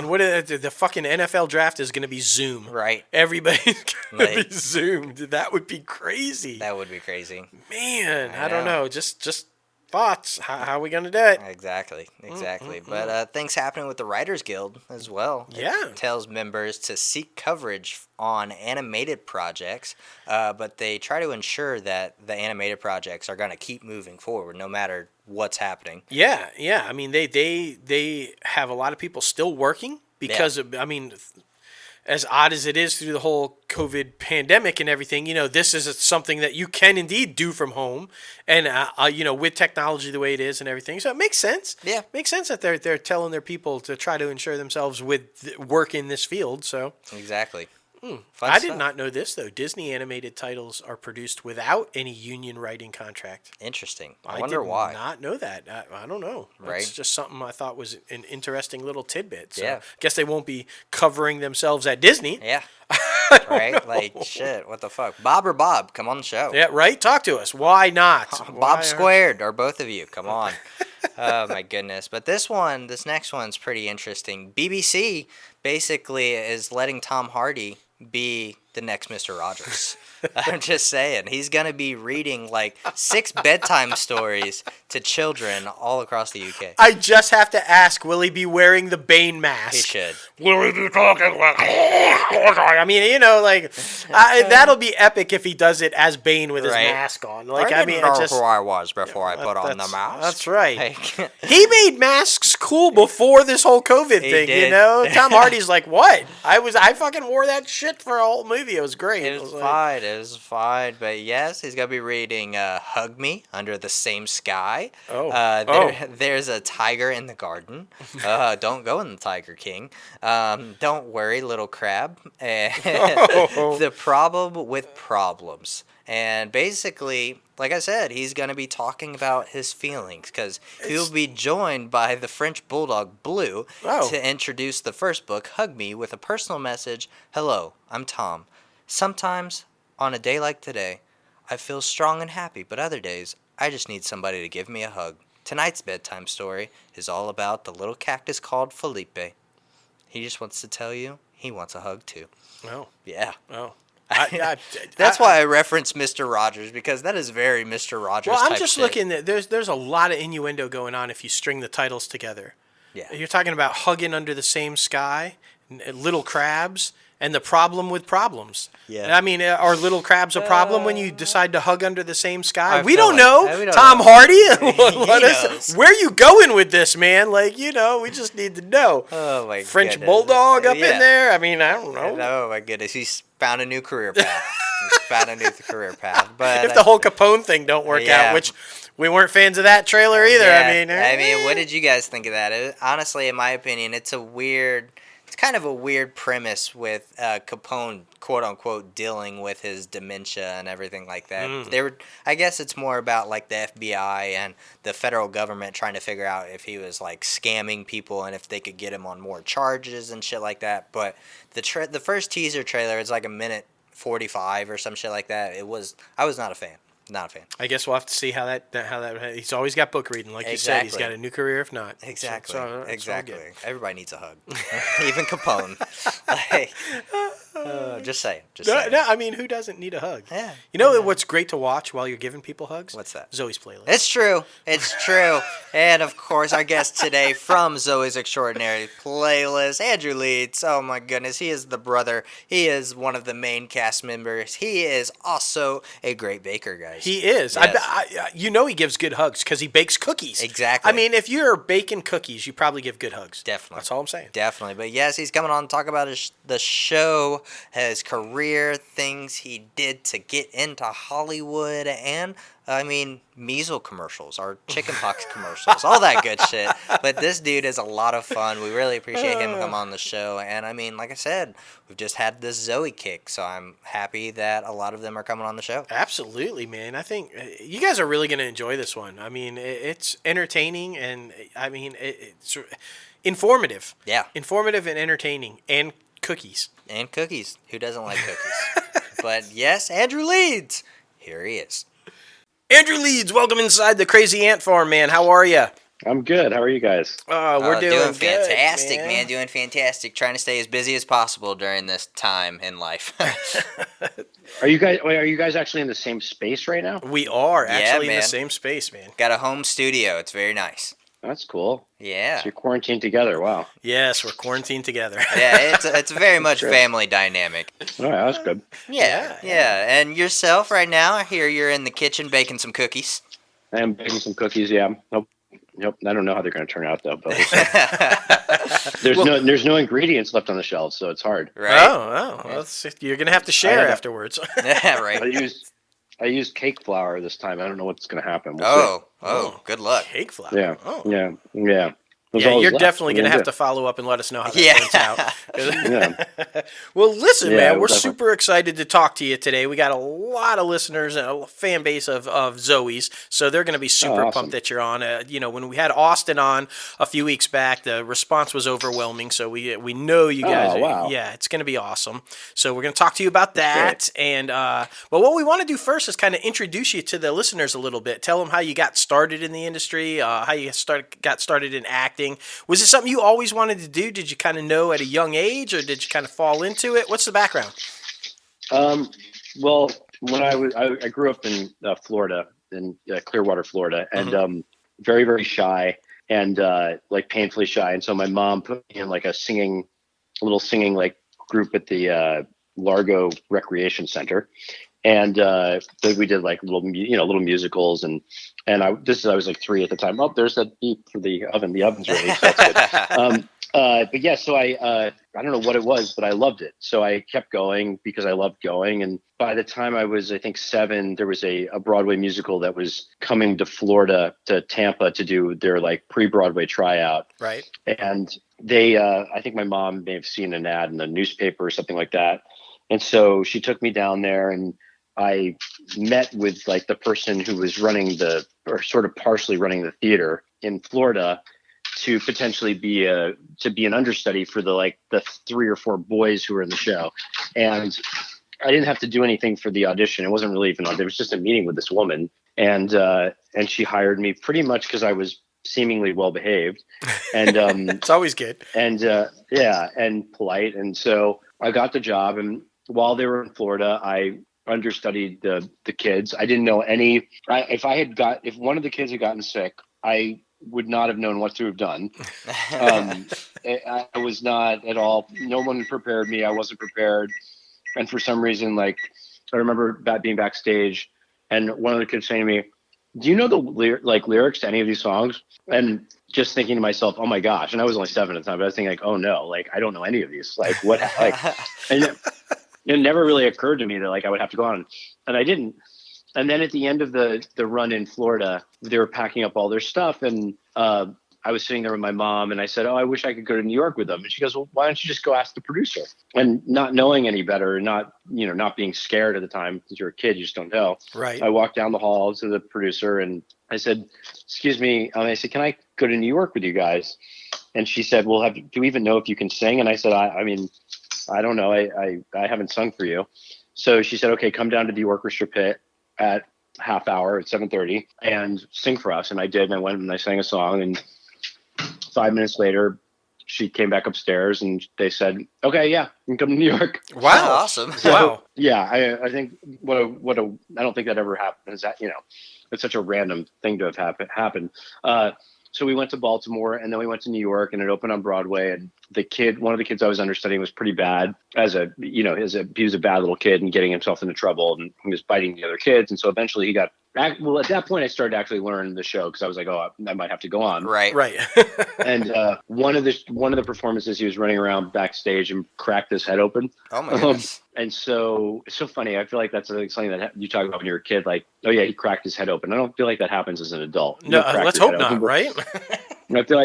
what the fucking NFL draft is going to be Zoom. Right. Everybody's going to be Zoomed. That would be crazy. That would be crazy. Man, I don't know. Just thoughts. How are we going to do it? Exactly. But things happening with the Writers Guild as well. Yeah. It tells members to seek coverage on animated projects, but they try to ensure that the animated projects are going to keep moving forward no matter what's happening. Yeah. I mean, they have a lot of people still working because of, I mean, as odd as it is through the whole COVID pandemic and everything, this is something that you can indeed do from home, and with technology the way it is and everything, so it makes sense. Yeah, makes sense that they're telling their people to try to ensure themselves with work in this field. So exactly. Fun I did stuff. not know this, though. Disney animated titles are produced without any union writing contract. Interesting. I I wonder did why. not know that. I don't know. That's Right. just something I thought was an interesting little tidbit. So Yeah. guess they won't be covering themselves at Disney. Yeah. I don't Right? know. Like, shit, what the fuck? Bob or Bob, come on the show. Yeah, right? Talk to us. Why not? Why Bob aren't- squared, or both of you. Come on. Oh, my goodness. But this next one's pretty interesting. BBC basically is letting Tom Hardy be the next Mr. Rogers. I'm just saying. He's going to be reading like 6 bedtime stories to children all across the UK. I just have to ask, will he be wearing the Bane mask? He should. Will he be talking like... I mean, that'll be epic if he does it as Bane with his Right. mask on. Like, I I didn't mean, know it just... who I was before I put on the That's- mask. That's right. Like, He made masks cool before this whole COVID thing, did. you know? Tom Hardy's like, what? I fucking wore that shit for a whole movie. It was great. It was like- fine. It was fine. But yes, he's gonna be reading "Hug Me Under the Same Sky." Oh. There's a tiger in the garden. Don't go in the Tiger King. Don't worry, little crab. And the problem with problems. And basically, like I said, he's going to be talking about his feelings because he'll be joined by the French bulldog Blue Oh. to introduce the first book, Hug Me, with a personal message. Hello, I'm Tom. Sometimes, on a day like today, I feel strong and happy, but other days, I just need somebody to give me a hug. Tonight's bedtime story is all about the little cactus called Felipe. He just wants to tell you he wants a hug too. Oh. Yeah. Oh. That's why I reference Mr. Rogers, because that is very Mr. Rogers Well, I'm type just shit. looking at there's a lot of innuendo going on if you string the titles together. Yeah. You're talking about hugging under the same sky, little crabs, and the problem with problems. Yeah. I mean, are little crabs a problem when you decide to hug under the same sky? I We feel don't like- know. we don't Tom know. Hardy, knows. where you going with this, man? Like, we just need to know. Oh my French goodness. bulldog up Yeah. in there. I mean, I don't know. Oh my goodness, he's found a new career path. He's found a new career path. But If the whole Capone thing don't work Yeah. out, which we weren't fans of that trailer either. yeah, I mean, what did you guys think of that? Honestly, in my opinion, it's kind of a weird premise with Capone, quote unquote, dealing with his dementia and everything like that. I guess it's more about like the FBI and the federal government trying to figure out if he was like scamming people and if they could get him on more charges and shit like that. But the first teaser trailer is like a minute 45 or some shit like that. I was not a fan. Not a fan. I guess we'll have to see how that. He's always got book reading, like you said. He's Exactly. got a new career if not. Exactly. So it's all Exactly. good. Everybody needs a hug. Even Capone. Like, just saying. Just No, saying. no, I mean, who doesn't need a hug? Yeah. You know what's great to watch while you're giving people hugs? What's that? Zoe's playlist. It's true. It's true. And of course, our guest today from Zoe's Extraordinary Playlist, Andrew Leeds. Oh my goodness, he is the brother. He is one of the main cast members. He is also a great baker, guys. He is. Yes. He gives good hugs because he bakes cookies. Exactly. I mean, if you're baking cookies, you probably give good hugs. Definitely. That's all I'm saying. Definitely. But yes, he's coming on to talk about the show, his career, things he did to get into Hollywood, and, measles commercials or chickenpox commercials, all that good shit. But this dude is a lot of fun. We really appreciate him coming on the show. And, like I said, we've just had this Zoe kick, so I'm happy that a lot of them are coming on the show. Absolutely, man. I think you guys are really going to enjoy this one. I mean, it's entertaining and, it's informative. Yeah. Informative and entertaining and cookies. And cookies. Who doesn't like cookies? But yes, Andrew Leeds. Here he is. Andrew Leeds, welcome inside the Crazy Ant Farm, man. How are you? I'm good. How are you guys? We're doing good, fantastic, man. Doing fantastic. Trying to stay as busy as possible during this time in life. Are you guys actually in the same space right now? We are actually in man. the same space, man. Got a home studio. It's very nice. That's cool. Yeah. So you're quarantined together. Wow. Yes, we're quarantined together. Yeah, it's very much family dynamic. All right, that's good. Yeah. And yourself right now, I hear you're in the kitchen baking some cookies. I am baking some cookies. Yeah. Nope. I don't know how they're going to turn out though. But there's no ingredients left on the shelves, so it's hard. Right? Oh, well, you're gonna have to share afterwards. Yeah, right. I used cake flour this time. I don't know what's going to happen. We'll see. Oh, good luck. Cake flour. Yeah. Oh. Yeah. was Yeah, all that you're was left. definitely What going are to you have gonna to follow up and let us know how that Yeah. turns out. do? Well, listen, Yeah, man, we're we'll definitely. super excited to talk to you today. We got a lot of listeners and a fan base of Zoe's, so they're going to be Oh, super pumped awesome. that you're on. When we had Austin on a few weeks back, the response was overwhelming. So we know you guys. Oh, wow. Yeah, it's going to be awesome. So we're going to talk to you about That's great. that. And but what we want to do first is kind of introduce you to the listeners a little bit. Tell them how you got started in the industry, how you got started in acting. Was it something you always wanted to do? Did you kind of know at a young age, or did you kind of fall into it? What's the background? Um, well, when I grew up in Florida, in Clearwater, Florida, and Mm-hmm. very, very shy and like painfully shy. And so my mom put me in like a little singing like group at the Largo Recreation Center. And we did like little musicals, and I was like 3 at the time. Oh, there's that beep for the oven. The oven's ready. So that's good. But yeah, so I don't know what it was, but I loved it. So I kept going because I loved going. And by the time I was, I think 7, there was a Broadway musical that was coming to Florida, to Tampa, to do their like pre-Broadway tryout. Right. And I think my mom may have seen an ad in the newspaper or something like that. And so she took me down there, and I met with like the person who was or sort of partially running the theater in Florida, to potentially be an understudy for the 3 or 4 boys who were in the show. And I didn't have to do anything for the audition. It wasn't really even it was just a meeting with this woman, and she hired me pretty much because I was seemingly well behaved, and It's always good. and yeah, and polite. And so I got the job, and while they were in Florida, I understudied the kids. I didn't know any. If one of the kids had gotten sick, I would not have known what to have done. I was not at all. No one prepared me. I wasn't prepared, and for some reason, like I remember being backstage, and one of the kids saying to me, "Do you know the lyrics to any of these songs?" And just thinking to myself, "Oh my gosh!" And I was only 7 at the time, but I was thinking like, "Oh no, like I don't know any of these. Like what? Like," and it never really occurred to me that like I would have to go on, and I didn't. And then at the end of the run in Florida, they were packing up all their stuff, and I was sitting there with my mom, and I said, "Oh, I wish I could go to New York with them." And she goes, "Well, why don't you just go ask the producer?" And not knowing any better, not being scared at the time, because you're a kid, you just don't know. Right. I walked down the hall to the producer, and I said, "Excuse me," I said, "Can I go to New York with you guys?" And she said, "Well, do you even know if you can sing?" And I said, I mean, I don't know. I haven't sung for you." So she said, "Okay, come down to the orchestra pit at half hour at 7:30 and sing for us." And I did. And I went and I sang a song. And 5 minutes later, she came back upstairs and they said, "Okay, yeah, you can come to New York." Wow. Awesome. So, Wow. yeah, I think I don't think that ever happened. Is that it's such a random thing to have happened. So we went to Baltimore, and then we went to New York, and it opened on Broadway. And one of the kids I was understudying was pretty bad. He was a bad little kid and getting himself into trouble, and he was biting the other kids. And so eventually he got. Well, at that point, I started to actually learn the show because I was like, "Oh, I might have to go on." Right. Right. And one of the performances, he was running around backstage and cracked his head open. Oh my goodness. And so it's so funny. I feel like that's something that you talk about when you're a kid. Like, oh yeah, he cracked his head open. I don't feel like that happens as an adult. You No, don't crack let's your hope head not. open, but Right. I feel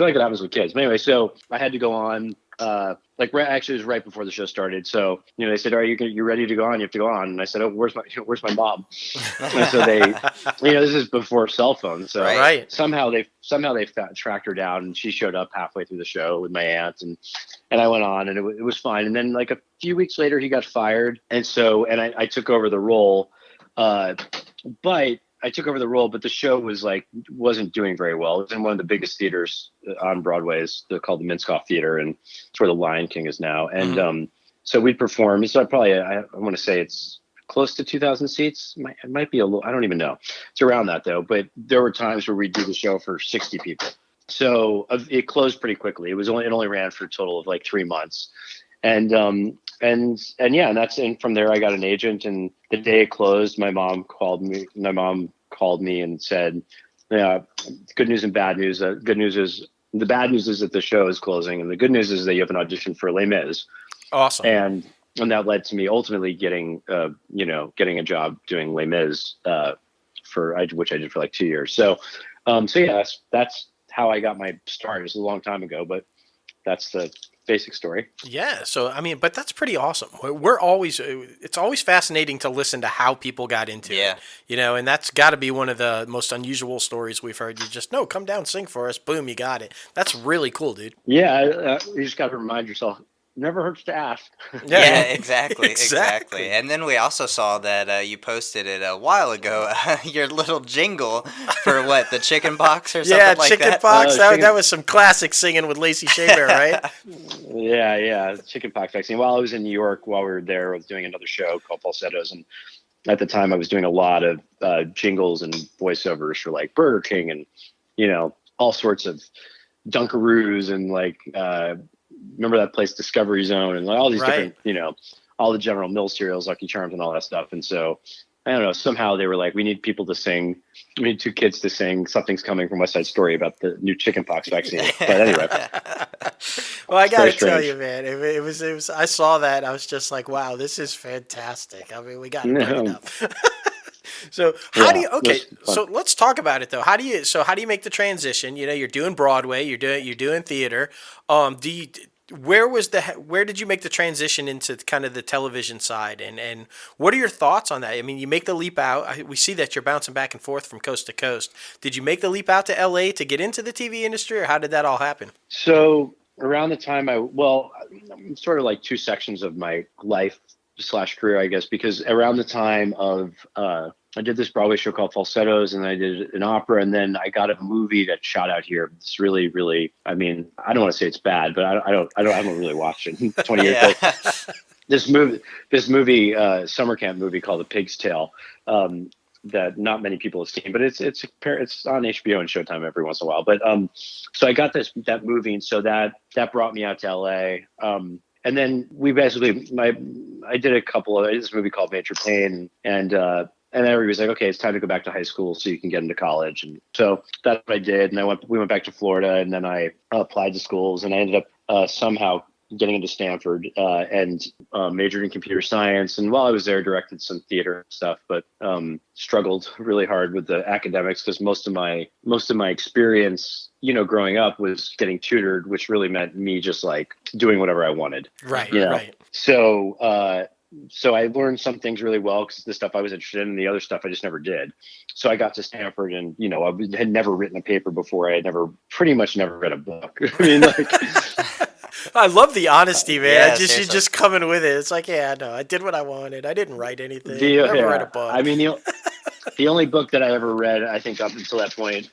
like it happens with kids. But anyway, so I had to go on. Actually, it was right before the show started. So they said, "Are you ready to go on? You have to go on." And I said, "Oh, where's my mom?" And so they, this is before cell phones. So Right. somehow they tracked her down, and she showed up halfway through the show with my aunt, and I went on, and it was fine. And then like a few weeks later, he got fired, and I took over the role, but. I took over the role, but the show wasn't doing very well. It was in one of the biggest theaters on Broadway, called the Minskoff Theater, and it's where the Lion King is now. And so we'd perform. So I want to say it's close to 2,000 seats. It might be a little. I don't even know. It's around that though. But there were times where we'd do the show for 60 people. So it closed pretty quickly. It only ran for a total of like 3 months. And from there I got an agent, and the day it closed, my mom called me and said, "Yeah, good news and bad news. The bad news is that the show is closing, and the good news is that you have an audition for Les Mis." Awesome. And that led to me ultimately getting a job doing Les Mis, which I did for like 2 years. So yeah, that's how I got my start. It was a long time ago, but that's the basic story. Yeah, so I mean, but that's pretty awesome. We're always it's always fascinating to listen to how people got into Yeah. it, and that's got to be one of the most unusual stories we've heard. You just no, come down, sing for us, boom, you got it. That's really cool, dude. Yeah, you just got to remind yourself. Never hurts to ask. Yeah, exactly, Exactly. exactly. And then we also saw that you posted it a while ago, your little jingle for what, the chicken box or something Yeah, like chicken that? pox. That chicken- was some classic singing with Lacey Shaver, right? Yeah, chickenpox vaccine. While I was in New York, while we were there, I was doing another show called Falsettos, and at the time, I was doing a lot of jingles and voiceovers for like Burger King and all sorts of Dunkaroos and like remember that place Discovery Zone and like, all these Right. different all the General Mills cereals, Lucky Charms, and all that stuff. And so I don't know. Somehow they were like, we need people to sing. We need two kids to sing "Something's Coming" from West Side Story about the new chickenpox vaccine. But anyway. Well, I got to Very tell strange. you, man, it was. I saw that. I was just like, wow, this is fantastic. I mean, we got to bring it up. So how do you? it Okay, was fun. so let's talk about it though. How do you make the transition? You're doing Broadway. You're doing theater. Where did you make the transition into kind of the television side, and what are your thoughts on that? I mean, you make the leap out. We see that you're bouncing back and forth from coast to coast. Did you make the leap out to LA to get into the TV industry, or how did that all happen? So around the time I'm sort of like two sections of my life slash career, I guess, because around the time of I did this Broadway show called Falsettos, and I did an opera, and then I got a movie that shot out here. It's really, really. I mean, I don't want to say it's bad, but I haven't really watched it. 20 years Yeah. ago. This movie, summer camp movie called The Pig's Tale, that not many people have seen, but it's on HBO and Showtime every once in a while. But so I got that movie, and so that brought me out to LA. And then we basically, I did this movie called Major Pain, and everybody was like, okay, it's time to go back to high school so you can get into college. And so that's what I did. And we went back to Florida, and then I applied to schools, and I ended up somehow getting into Stanford and majored in computer science. And while I was there, directed some theater stuff, but struggled really hard with the academics because most of my experience, growing up was getting tutored, which really meant me just like doing whatever I wanted. Right, Right. So I learned some things really well because the stuff I was interested in, and the other stuff I just never did. So I got to Stanford, and I had never written a paper before. I had pretty much never read a book. I mean, like. I love the honesty, man. Yeah, You seriously. just coming with it. It's like, yeah, no, I did what I wanted. I didn't write anything. Never read a book. I mean, the only book that I ever read, I think up until that point,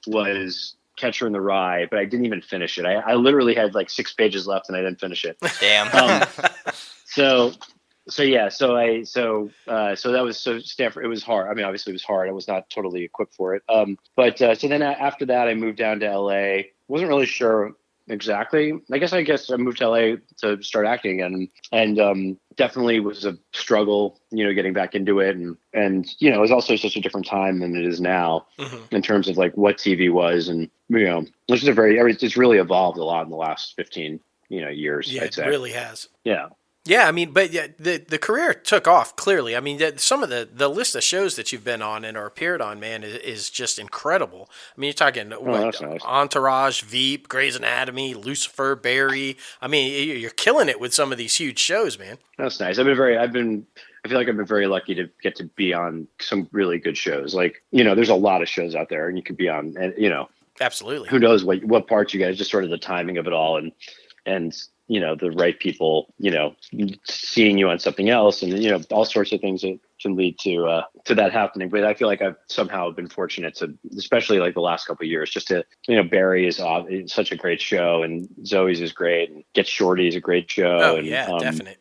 was Catcher in the Rye, but I didn't even finish it. I literally had like 6 pages left, and I didn't finish it. Damn. So Stanford, it was hard. I mean, obviously it was hard. I was not totally equipped for it. But so then after that, I moved down to LA. Wasn't really sure exactly. I guess I moved to LA to start acting again, and definitely was a struggle, getting back into it. And it was also such a different time than it is now in terms of like what TV was. And, it's just it's really evolved a lot in the last 15, years, Yeah, I'd say. it really has. Yeah. Yeah, I mean, but yeah, the career took off clearly. I mean, some of the list of shows that you've been on and or appeared on, man, is just incredible. I mean, you're talking that's nice. Entourage, Veep, Grey's Anatomy, Lucifer, Barry. I mean, you're killing it with some of these huge shows, man. That's nice. I feel like I've been very lucky to get to be on some really good shows. Like, there's a lot of shows out there, and you could be on, and Absolutely. who knows what parts you get. It's just sort of the timing of it all, and the right people, seeing you on something else, and all sorts of things that can lead to that happening. But I feel like I've somehow been fortunate to, especially like the last couple of years, just to, Barry is such a great show, and Zoe's is great, and Get Shorty is a great show. Oh, and, yeah, definite.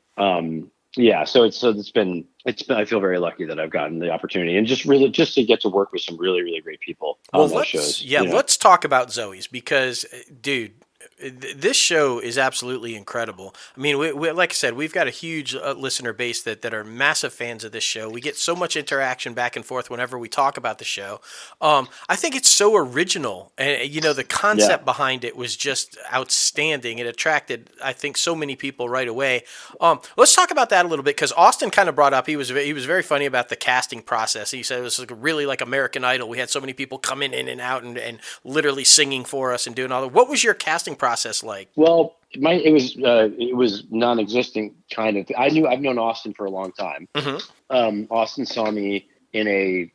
Yeah, so it's been I feel very lucky that I've gotten the opportunity, and just to get to work with some really, really great people on those shows. Let's talk about Zoe's because, dude, this show is absolutely incredible. I mean, like I said, we've got a huge listener base that are massive fans of this show. We get so much interaction back and forth whenever we talk about the show. I think it's so original, and the concept behind it was just outstanding. It attracted, I think, so many people right away. Let's talk about that a little bit, because Austin kind of brought up, he was very funny about the casting process. He said it was really like American Idol. We had so many people coming in and out and literally singing for us and doing all that. What was your casting process like? Well, it was non-existent kind of. I've known Austin for a long time. Mm-hmm. Austin saw me in a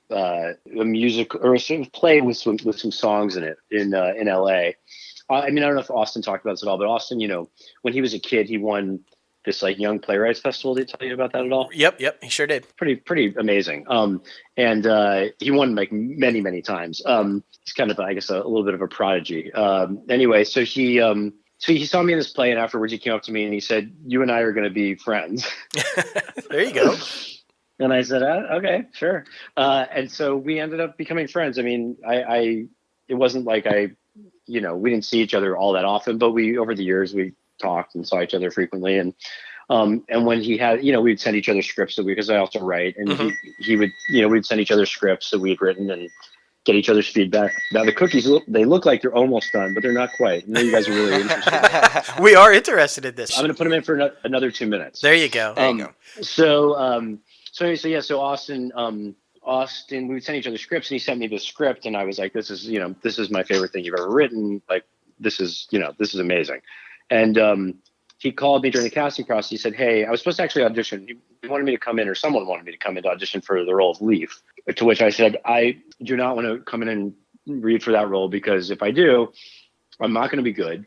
music or a sort of play with some songs in it in LA. I mean, I don't know if Austin talked about this at all, but Austin, when he was a kid, he won this like Young Playwrights Festival. Did he tell you about that at all? Yep, he sure did. Pretty amazing. And he won like many times. He's kind of, I guess, a little bit of a prodigy. Anyway, so he saw me in this play, and afterwards he came up to me and he said, "You and I are going to be friends." There you go. And I said, "Okay, sure." And so we ended up becoming friends. I mean, it wasn't like we didn't see each other all that often, but over the years we talked and saw each other frequently. And when he had, we'd send each other scripts because I also write, and Mm-hmm. he would, we'd send each other scripts that we had written and get each other's feedback. Now the cookies, they look like they're almost done, but they're not quite. I know you guys are really interested. We are interested in this. I'm going to put them in for another 2 minutes. There you go. So Austin, we would send each other scripts, and he sent me this script, and I was like, this is my favorite thing you've ever written. Like, this is amazing. And he called me during the casting process. He said, "Hey, I was supposed to actually audition. He wanted me to come in, or someone wanted me to come in to audition for the role of Leaf." To which I said, "I do not want to come in and read for that role, because if I do, I'm not going to be good,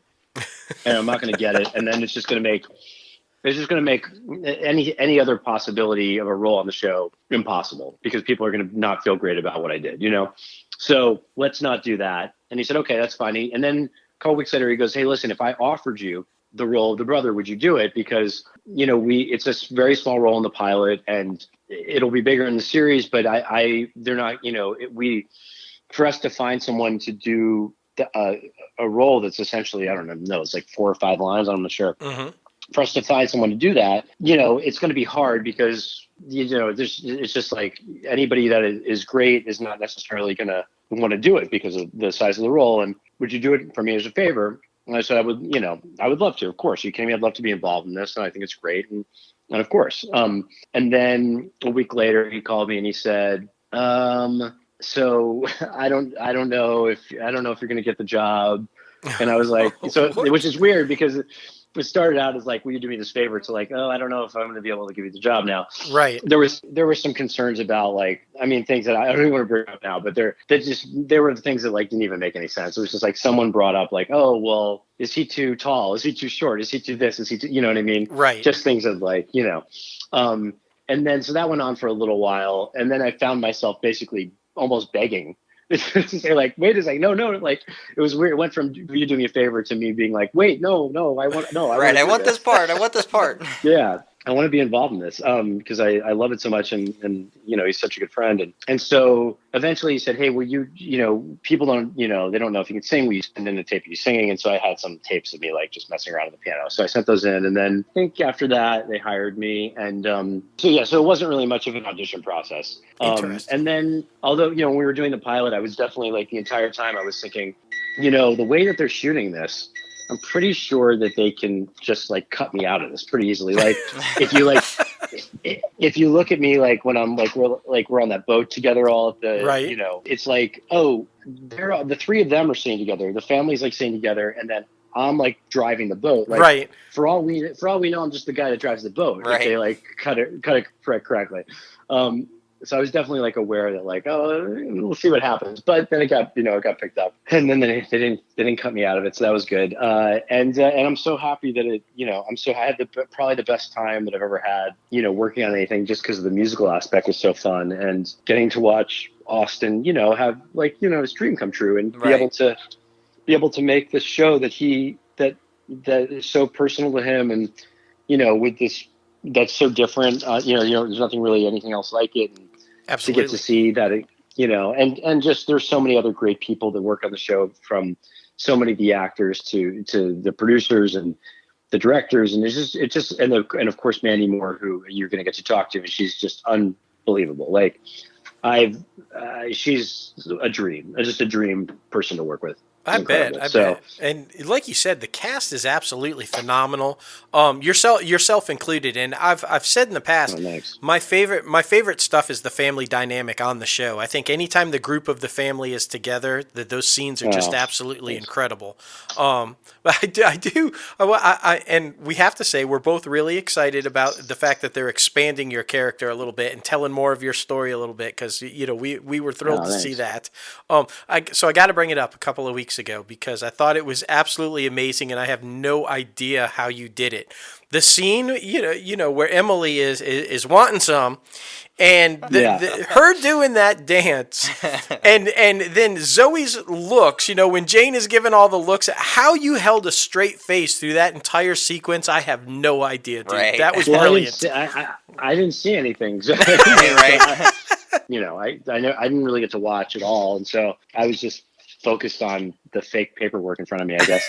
and I'm not going to get it, and then it's just going to make any other possibility of a role on the show impossible, because people are going to not feel great about what I did, So let's not do that." And he said, "Okay, that's fine." And then a couple weeks later, he goes, "Hey, listen, if I offered you the role of the brother, would you do it? Because it's a very small role in the pilot, and it'll be bigger in the series, but they're not, for us to find someone to do a role that's essentially, I don't know, it's like 4 or 5 lines, I'm not sure." Mm-hmm. For us to find someone to do that, it's going to be hard, because it's just like anybody that is great is not necessarily going to want to do it because of the size of the role. And would you do it for me as a favor? And I said, I would love to. Of course, you kidding me? I'd love to be involved in this, and I think it's great. And of course. And then a week later, he called me and he said, "So I don't know if you're going to get the job." And I was like, which is weird, because it started out as like, "Will you do me this favor?" to like, "Oh, I don't know if I'm going to be able to give you the job now." Right. There were some concerns about, like, I mean, things that I don't even want to bring up now, but there were things that like didn't even make any sense. It was just like someone brought up like, "Oh, well, is he too tall? Is he too short? Is he too this? Is he too," you know what I mean? Right. Just things of like, and then so that went on for a little while, and then I found myself basically almost begging to say like, "Wait a second, no," like it was weird. It went from "you do me a favor" to me being like, "Wait, no, I want I want this part. I want this part. Yeah, I want to be involved in this because I love it so much, and he's such a good friend, and so eventually he said, "Hey, will you people don't they don't know if you can sing. Will you send in a tape of you singing?" And so I had some tapes of me like just messing around on the piano, so I sent those in, and then I think after that they hired me, and so it wasn't really much of an audition process. And then although when we were doing the pilot, I was definitely like the entire time I was thinking, the way that they're shooting this, I'm pretty sure that they can just like cut me out of this pretty easily. Like if you look at me, like when I'm like, we're on that boat together all at the, right. It's like, oh, the 3 of them are staying together. The family's like staying together. And then I'm like driving the boat. Like, right. For all we know, I'm just the guy that drives the boat. Right. If they like cut it correctly. So I was definitely like aware that like, oh, we'll see what happens. But then it got picked up, and then they didn't cut me out of it. So that was good. And I'm so happy that it, I had probably the best time that I've ever had, working on anything, just because the musical aspect was so fun, and getting to watch Austin, have like, his dream come true, and be able to make this show that that is so personal to him, and, with this, that's so different. There's nothing really anything else like it. And absolutely. to get to see that and just there's so many other great people that work on the show, from so many of the actors to the producers and the directors, and and of course Mandy Moore, who you're going to get to talk to, and she's just unbelievable. Like she's a dream, just a dream person to work with. I bet. And like you said, the cast is absolutely phenomenal. Yourself included. And I've said in the past, nice. my favorite stuff is the family dynamic on the show. I think anytime the group of the family is together, that those scenes are just absolutely incredible. But and we have to say we're both really excited about the fact that they're expanding your character a little bit and telling more of your story a little bit, because we were thrilled to see that. So I got to bring it up a couple of weeks ago because I thought it was absolutely amazing, and I have no idea how you did it. The scene, where Emily is wanting some, and her doing that dance, and then Zoe's looks, when Jane is giving all the looks, how you held a straight face through that entire sequence, I have no idea, dude. Right. That was brilliant. I didn't see anything. So, Right. I didn't really get to watch at all, and so I was just focused on the fake paperwork in front of me, I guess.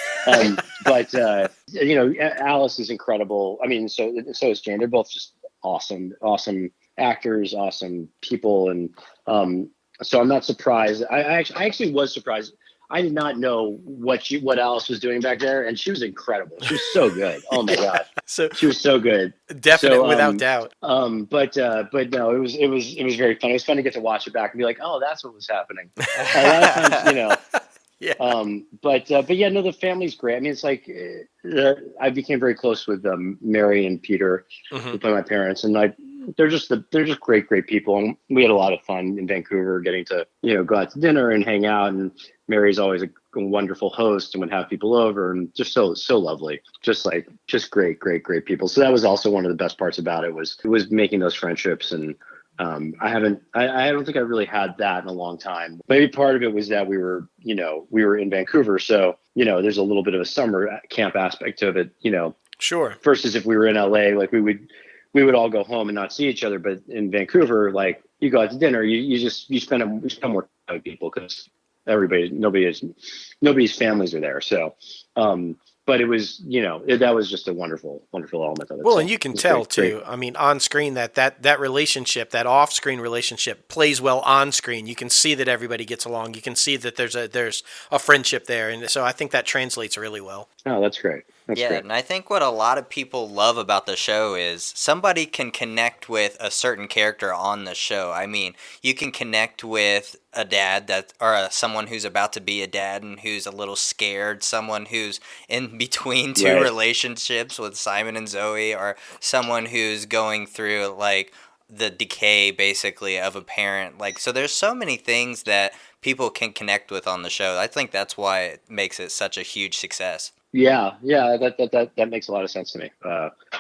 But Alice is incredible. I mean, so is Jane. They're both just awesome actors, awesome people, and so I'm not surprised. I actually was surprised. I did not know what Alice was doing back there, and she was incredible. She was so good. Oh my god, she was so good. Definitely, without doubt. But no, it was very fun. It was fun to get to watch it back and be like, oh, that's what was happening. A lot of times, Yeah. But yeah, no, the family's great. I mean, it's like I became very close with Mary and Peter, who play my parents, and they're just great people. And we had a lot of fun in Vancouver, getting to go out to dinner and hang out. And Mary's always a wonderful host and would have people over, and just so lovely, just great people. So that was also one of the best parts about it was making those friendships. And I don't think I really had that in a long time. Maybe part of it was that we were in Vancouver, so there's a little bit of a summer camp aspect of it. Sure. Versus if we were in LA, like we would all go home and not see each other. But in Vancouver, like you go out to dinner, you spend more time with people, because nobody's families are there. So, but it was, that was just a wonderful element of it. Well, and you can tell too. I mean, on screen that relationship, that off-screen relationship, plays well on screen. You can see that everybody gets along. You can see that there's a friendship there, and so I think that translates really well. Oh, that's great. Great. And I think what a lot of people love about the show is somebody can connect with a certain character on the show. I mean, you can connect with a dad or someone who's about to be a dad and who's a little scared, someone who's in between two relationships with Simon and Zoe, or someone who's going through like the decay basically of a parent. Like, so there's so many things that people can connect with on the show. I think that's why it makes it such a huge success. Yeah, that makes a lot of sense to me.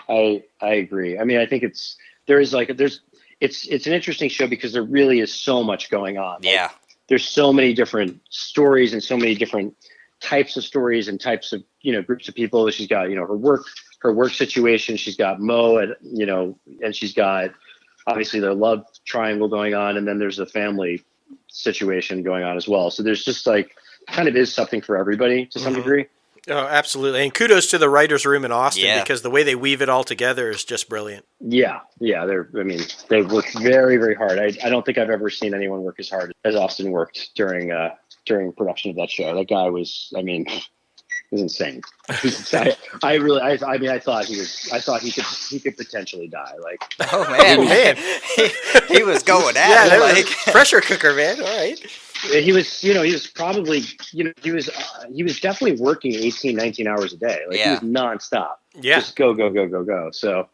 I agree. I mean, I think it's an interesting show because there really is so much going on. Yeah, there's so many different stories and so many different types of stories and types of groups of people. She's got her work situation. She's got Mo and she's got obviously their love triangle going on, and then there's a family situation going on as well. So there's just kind of is something for everybody to some degree. Oh, absolutely. And kudos to the writer's room in Austin, because the way they weave it all together is just brilliant. Yeah. They've worked very, very hard. I don't think I've ever seen anyone work as hard as Austin worked during production of that show. That guy was insane. I thought he could potentially die. Like, oh man, he was going at it. Pressure cooker, man. All right. He was probably, he was definitely working 18, 19 hours a day. Like, he was nonstop. Yeah. Just go. So,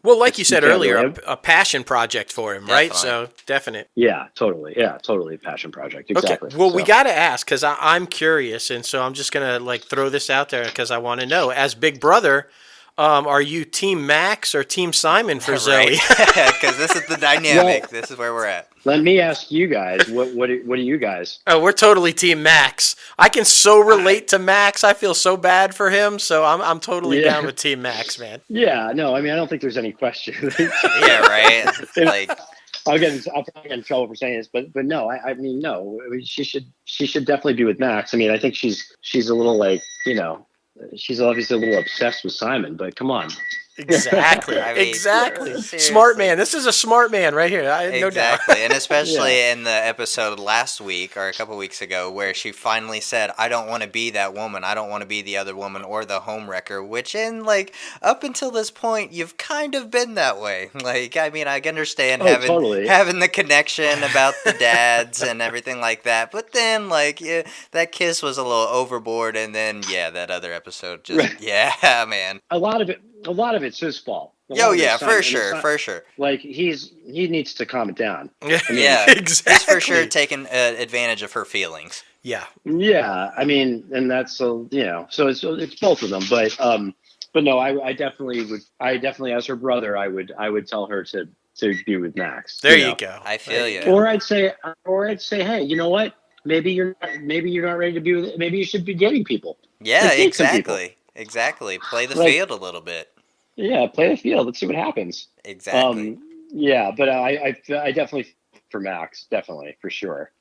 Well, like you said earlier, a passion project for him, right? So, definite. Yeah, totally. Yeah, totally a passion project. Exactly. Okay. Well, we got to ask, because I'm curious, and so I'm just going to throw this out there because I want to know. As Big Brother, are you Team Max or Team Simon for Zoe? Because this is the dynamic. Well, this is where we're at. Let me ask you guys. What are you guys? Oh, we're totally Team Max. I can so relate to Max. I feel so bad for him. So I'm totally down with Team Max, man. Yeah. No. I mean, I don't think there's any question. Yeah. Right. I'll probably get in trouble for saying this, but no, I mean no. I mean, she should definitely be with Max. I mean, I think she's a little like, she's obviously a little obsessed with Simon. But come on. Exactly. I mean, Exactly. seriously. Smart man. This is a smart man right here. No doubt. Exactly, and especially in the episode last week or a couple weeks ago where she finally said, "I don't want to be that woman. I don't want to be the other woman or the homewrecker." Which, in like up until this point, you've kind of been that way. Like, I mean, I can understand Totally. having the connection about the dads and everything like that, but then like that kiss was a little overboard, and then that other episode just man. A lot of it's his fault. Oh yeah, for sure. Like he needs to calm it down. Yeah, Exactly. He's for sure exactly. taking advantage of her feelings. Yeah. Yeah, I mean, and that's so it's both of them, but no, I definitely would. I definitely, as her brother, I would tell her to be with Max. There you go. I feel you. Or I'd say, hey, you know what? Maybe you're not ready to be with. Maybe you should be dating people. Yeah, Like, date some people. exactly. Play the Like- field a little bit. Yeah, play the field. Let's see what happens. Exactly. Yeah, but I definitely for Max, definitely for sure.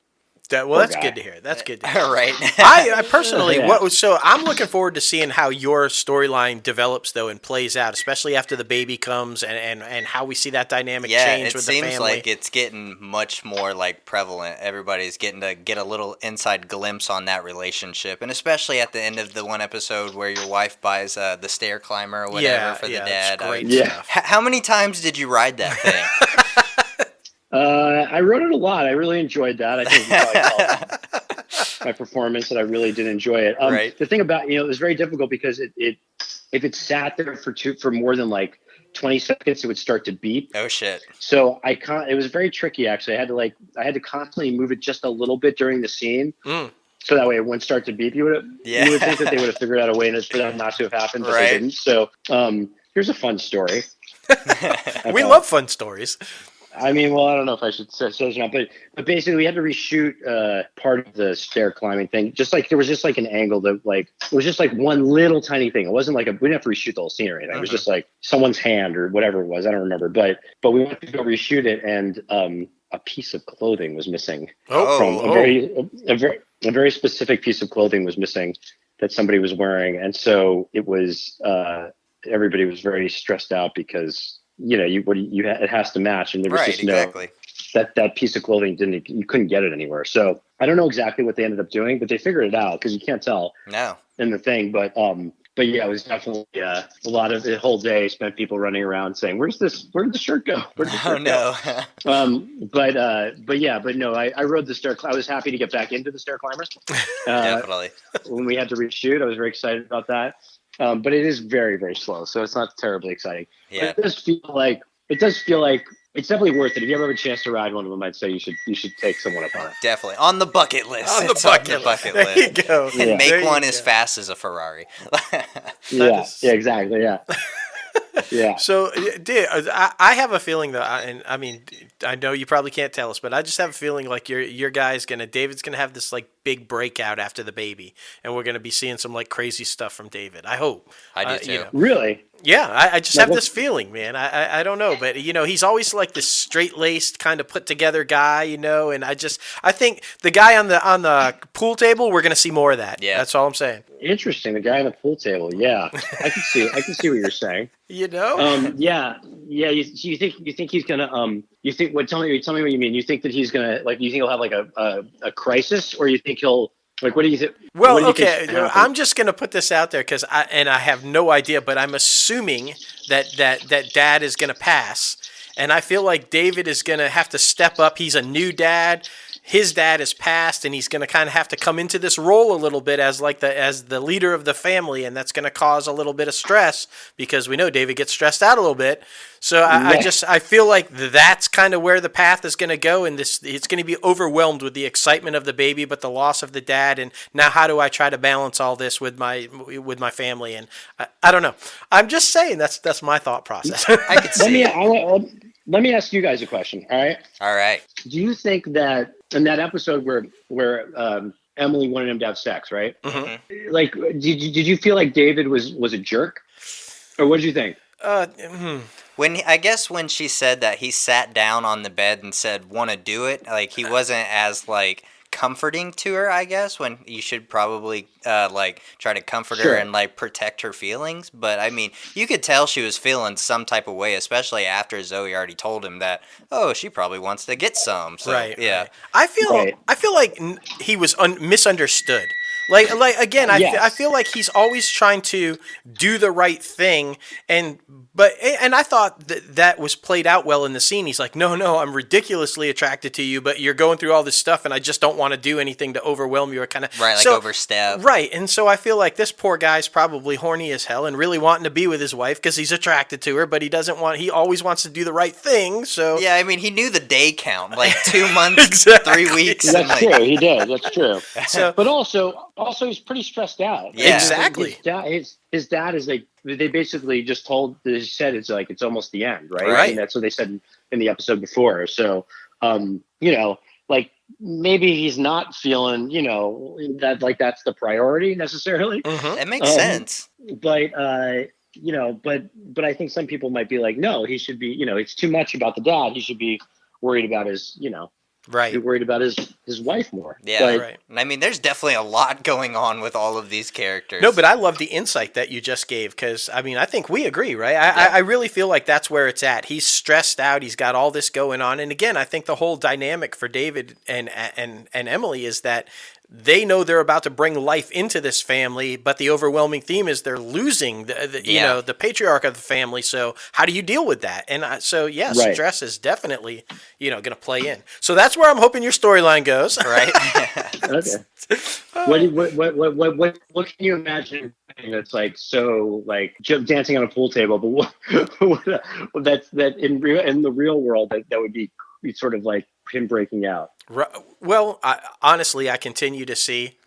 That's guy. good to hear. That's good to hear. Right. I personally, Yeah. so I'm looking forward to seeing how your storyline develops though and plays out, especially after the baby comes and how we see that dynamic change with the family. It seems like it's getting much more like prevalent. Everybody's getting to get a little inside glimpse on that relationship, and especially at the end of the one episode where your wife buys the stair climber or whatever for the dad. That's great Yeah. stuff. How many times did you ride that thing? I wrote it a lot. I really enjoyed that. I think you probably called my performance, and I really did enjoy it. Right. The thing about it was very difficult because it if it sat there for more than like 20 seconds, it would start to beep. Oh shit. So it was very tricky actually. I had to constantly move it just a little bit during the scene. So that way it wouldn't start to beep. You would think that they would have figured out a way for that not to have happened, but they didn't. So here's a fun story. We love fun stories. I mean, well, I don't know if I should say so or not, but basically we had to reshoot part of the stair climbing thing. Just like there was just like an angle that like it was just like one little tiny thing. It wasn't like we didn't have to reshoot the whole scene or anything. It was just like someone's hand or whatever it was. I don't remember, but we went to go reshoot it, and a piece of clothing was missing. A very specific piece of clothing was missing that somebody was wearing, and so it was everybody was very stressed out because it has to match, and there was just that piece of clothing you couldn't get it anywhere. So I don't know exactly what they ended up doing, but they figured it out because you can't tell in the thing. But yeah, it was definitely a lot of the whole day spent people running around saying, where did the shirt go? Where did the shirt go? But no, I rode the stair. I was happy to get back into the stair climbers. Definitely. When we had to reshoot, I was very excited about that. But it is very, very slow, so it's not terribly exciting. Yeah. But it does feel like it's definitely worth it. If you ever have a chance to ride one of them, I'd say you should take someone up on it. Definitely on the bucket list. On the bucket list. There you go. And Yeah. make one as fast as a Ferrari. Yeah, exactly. Yeah. Yeah. So, dude, I have a feeling though, and I mean, I know you probably can't tell us, but I just have a feeling like your guy's David's gonna have this like big breakout after the baby, and we're gonna be seeing some like crazy stuff from David. I hope. I do too. Really? Yeah, I just have this feeling, man. I don't know, but he's always like this straight-laced kind of put-together guy, and I think the guy on the pool table, we're gonna see more of that. Yeah, that's all I'm saying. Interesting, the guy on the pool table. Yeah, I can see what you're saying. Yeah. You think he's gonna tell me what you mean. You think that he's gonna you think he'll have like a crisis, or you think he'll what do you think? Well, okay, I'm just gonna put this out there because I have no idea, but I'm assuming that dad is gonna pass, and I feel like David is gonna have to step up. He's a new dad. His dad is passed, and he's going to kind of have to come into this role a little bit as the leader of the family, and that's going to cause a little bit of stress because we know David gets stressed out a little bit. So I feel like that's kind of where the path is going to go, and it's going to be overwhelmed with the excitement of the baby, but the loss of the dad, and now how do I try to balance all this with my family? And I don't know. I'm just saying that's my thought process. I could see. Let me ask you guys a question. All right. Do you think that in that episode where Emily wanted him to have sex, right? Mm-hmm. Like, did you feel like David was a jerk, or what did you think? I guess when she said that he sat down on the bed and said, "Want to do it?" Like he wasn't as like comforting to her. I guess when you should probably like try to comfort her Sure. and like protect her feelings. But I mean, you could tell she was feeling some type of way, especially after Zoe already told him that. Oh, she probably wants to get some. So Right. yeah, Right. I feel like he was misunderstood. Like again, I Yes. feel like he's always trying to do the right thing, and I thought that was played out well in the scene. He's like, no, I'm ridiculously attracted to you, but you're going through all this stuff, and I just don't want to do anything to overwhelm you or kind of right, like overstep. Right, and so I feel like this poor guy's probably horny as hell and really wanting to be with his wife because he's attracted to her, but he doesn't want. He always wants to do the right thing. So Yeah, I mean, he knew the day count, like 2 months, Exactly. 3 weeks. That's and, true. like, He did. That's true. So But also he's pretty stressed out. Yeah. Exactly. His dad is like, they basically just said it's like it's almost the end, right? Right. And that's what they said in the episode before. So like maybe he's not feeling, that like that's the priority necessarily. mhm. It makes sense. But but I think some people might be like, no, he should be, it's too much about the dad. He should be worried about his, Right. be worried about his wife more. Yeah, But, Right. I mean, there's definitely a lot going on with all of these characters. No, but I love the insight that you just gave because I mean I think we agree, right? I really feel like that's where it's at. He's stressed out. He's got all this going on, and again, I think the whole dynamic for David and Emily is that they know they're about to bring life into this family, but the overwhelming theme is they're losing Yeah. the patriarch of the family. So how do you deal with that? And Right. stress is definitely going to play in. So that's where I'm hoping your storyline goes. right? okay. What can you imagine that's like so like dancing on a pool table? But that in the real world that would be sort of like him breaking out. Well, honestly, I continue to see.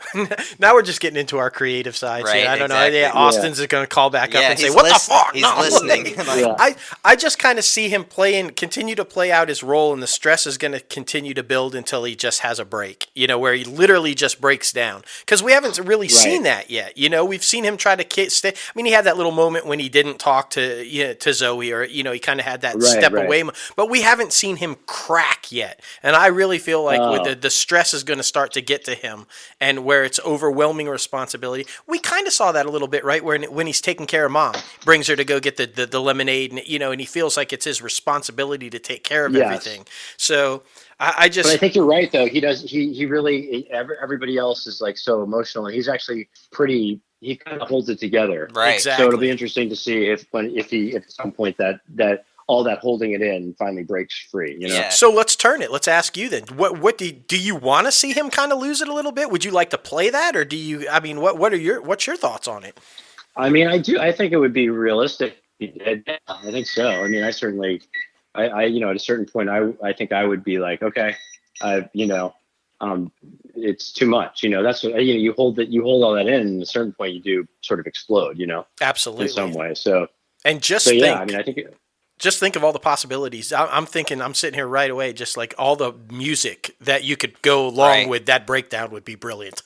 Now we're just getting into our creative sides Right, here. I don't exactly. know. Yeah, Austin's is going to call back up Yeah, and say, he's "What the fuck?" He's No. listening. Like, Yeah. I just kind of see him continue to play out his role, and the stress is going to continue to build until he just has a break, where he literally just breaks down. Because we haven't really seen that yet. We've seen him try to stay. I mean, he had that little moment when he didn't talk to Zoe, or he kind of had that step away. But we haven't seen him crack yet, and I really feel like with the stress is going to start to get to him, and where it's overwhelming responsibility. We kind of saw that a little bit, right? When he's taking care of mom, brings her to go get the lemonade, and and he feels like it's his responsibility to take care of everything. So I just. But I think you're right, though. He does. He really. Everybody else is like so emotional, and he's actually pretty. He kind of holds it together. right. Exactly. So it'll be interesting to see if at some point that all that holding it in finally breaks free. Yeah. So let's turn it. Let's ask you then. What do you want to see him kind of lose it a little bit? Would you like to play that, or do you? I mean, what's your thoughts on it? I mean, I do. I think it would be realistic. I think so. I mean, I certainly. I at a certain point, I think I would be like, okay, it's too much. That's what you hold all that in. And at a certain point, you do sort of explode. Absolutely. In some way. So. And just So think. yeah, I mean, I think. Just think of all the possibilities. I'm thinking, I'm sitting here right away, just like all the music that you could go along with that breakdown would be brilliant.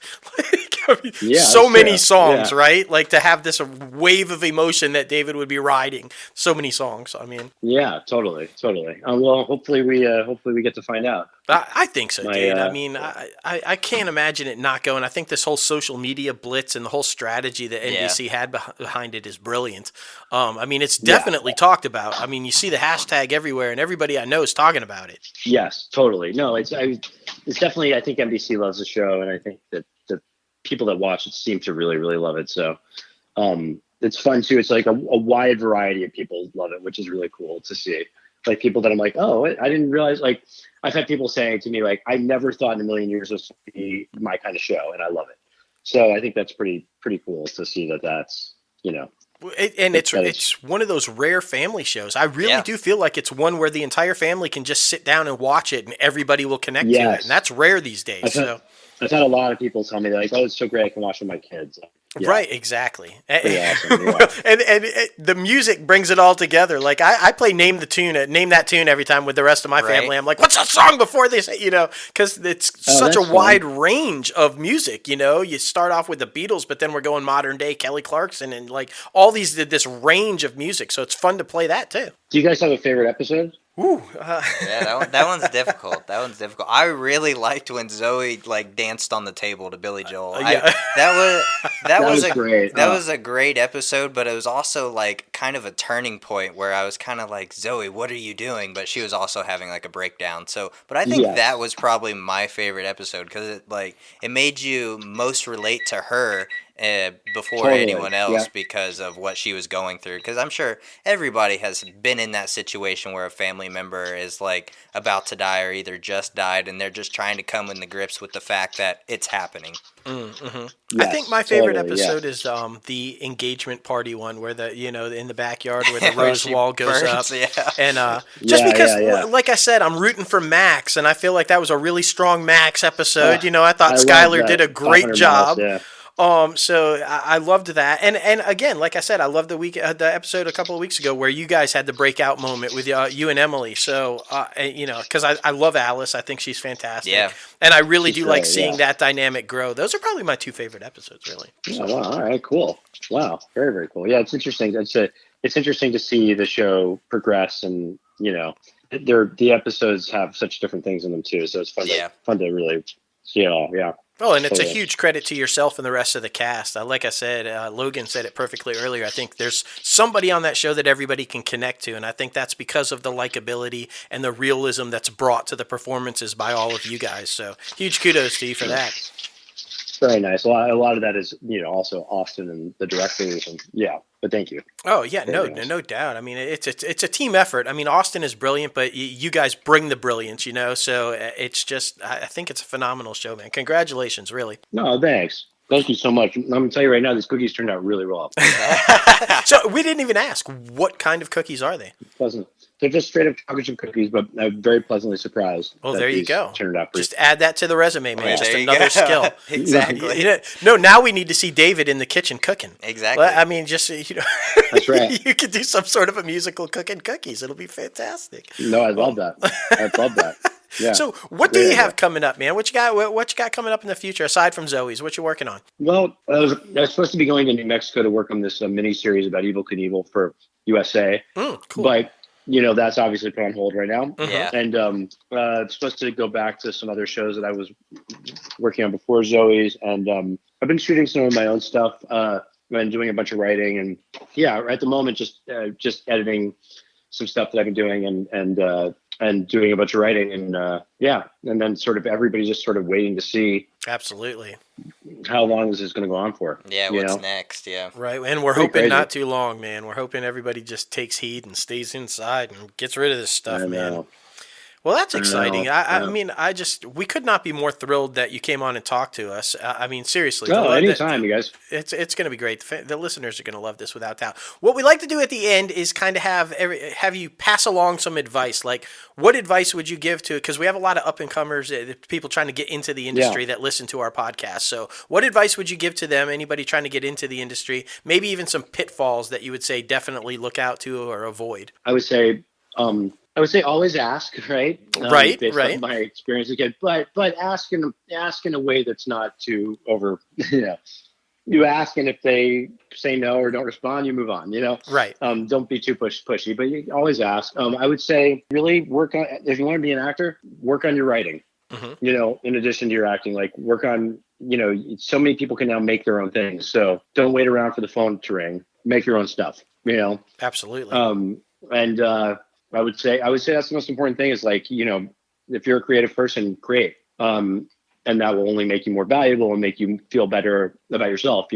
I mean, Yeah, so that's many true. songs, Yeah. right? Like to have this wave of emotion that David would be riding. So many songs. I mean, Yeah, totally. Well, hopefully we get to find out. I think so, My, dude. I mean, I can't imagine it not going. I think this whole social media blitz and the whole strategy that NBC had behind it is brilliant. I mean, it's definitely talked about. I mean, you see the hashtag everywhere, and everybody I know is talking about it. Yes, totally. No, it's definitely. I think NBC loves the show, and I think that the people that watch it seem to really, really love it. So, it's fun too. It's like a wide variety of people love it, which is really cool to see. Like people that I'm like, oh, I didn't realize. Like I've had people saying to me, like, I never thought in a million years this would be my kind of show, and I love it. So I think that's pretty cool to see that. That's And it's one of those rare family shows. I really do feel like it's one where the entire family can just sit down and watch it, and everybody will connect to it, and that's rare these days. I've had a lot of people tell me like, "Oh, it's so great! I can watch with my kids." Yeah. Right, exactly. Pretty awesome. Yeah. And the music brings it all together. Like I play name that tune every time with the rest of my Right. family. I'm like, what's that song before this? Because it's Oh, such a that's fun. wide range of music. You start off with the Beatles, but then we're going modern day Kelly Clarkson and like all this range of music. So it's fun to play that too. Do you guys have a favorite episode? Ooh, Yeah, that one's difficult. That one's difficult. I really liked when Zoe like danced on the table to Billy Joel. yeah. That was was great. That was a great episode, but it was also like kind of a turning point where I was kind of like, Zoe, what are you doing? But she was also having like a breakdown. So, but I think Yes. that was probably my favorite episode because it made you most relate to her before Totally, anyone else yeah. because of what she was going through. Because I'm sure everybody has been in that situation where a family member is like about to die or either just died, and they're just trying to come in the grips with the fact that it's happening. I think my favorite totally, yeah. episode is the engagement party one where in the backyard where the rose She wall goes burns, up. yeah. And just Yeah, because, yeah. like I said, I'm rooting for Max, and I feel like that was a really strong Max episode. I thought I love Skylar that. did a great 500 job. miles, yeah. So I loved that, and again, like I said, I loved the episode a couple of weeks ago where you guys had the breakout moment with you and Emily. So because I love Alice, I think she's fantastic, Yeah. and I really She's do like great, seeing yeah. that dynamic grow. Those are probably my two favorite episodes, really. Oh, wow. All right. Cool. Wow. Very, very cool. Yeah, it's interesting. It's interesting to see the show progress, and the episodes have such different things in them too. So it's fun. Yeah. Fun to really see it all. Yeah. Oh, and it's a Totally. huge credit to yourself and the rest of the cast. Like I said, Logan said it perfectly earlier. I think there's somebody on that show that everybody can connect to, and I think that's because of the likability and the realism that's brought to the performances by all of you guys. So huge kudos to you for that. Very nice. A lot of that is also Austin and the directors, and yeah. But thank you. Oh yeah, Very nice. no doubt. I mean, it's a team effort. I mean, Austin is brilliant, but you guys bring the brilliance, So it's just, I think it's a phenomenal show, man. Congratulations, really. No, thanks. Thank you so much. I'm gonna tell you right now, these cookies turned out really well. So we didn't even ask, what kind of cookies are they? Pleasant. They're just straight up chocolate chip cookies, but I'm very pleasantly surprised. Well, that there you these go. Turned out pretty. Just add that to the resume, man. Yeah, Just there you another go. skill. Exactly. No, now we need to see David in the kitchen cooking. Exactly. Well, I mean, just That's right. you could do some sort of a musical cooking cookies. It'll be fantastic. No, I love that. I love that. Yeah. So, what do Great you have idea. coming up, man? What you got? What you got coming up in the future aside from Zoe's? What you working on? Well, I was supposed to be going to New Mexico to work on this mini series about Evil Knievel for USA, Cool. but that's obviously put on hold right now. Yeah. And supposed to go back to some other shows that I was working on before Zoe's, and I've been shooting some of my own stuff and doing a bunch of writing, and yeah, at the moment just editing some stuff that I've been doing, and doing a bunch of writing, and and then sort of everybody's just sort of waiting to see Absolutely. how long this is going to go on for. Yeah, what's next? Yeah. Right, and we're Pretty hoping crazy. not too long, man. We're hoping everybody just takes heed and stays inside and gets rid of this stuff, I man. know. Well, that's I know, exciting. I yeah. mean, we could not be more thrilled that you came on and talked to us. I mean, seriously. No, anytime, you guys. It's going to be great. The listeners are going to love this without doubt. What we like to do at the end is kind of have you pass along some advice. Like, what advice would you give to? Because we have a lot of up and comers, people trying to get into the industry that listen to our podcast. So, what advice would you give to them? Anybody trying to get into the industry? Maybe even some pitfalls that you would say definitely look out to or avoid. I would say always ask, right? Right, based right. on my experience again, but ask in a way that's not too over. You ask, and if they say no or don't respond, you move on. Right. Don't be too pushy, but you always ask. I would say really work on, if you want to be an actor, work on your writing. Mm-hmm. In addition to your acting, like work on. So many people can now make their own things, so don't wait around for the phone to ring. Make your own stuff. Absolutely. And I would say that's the most important thing is like, if you're a creative person, create. And that will only make you more valuable and make you feel better about yourself,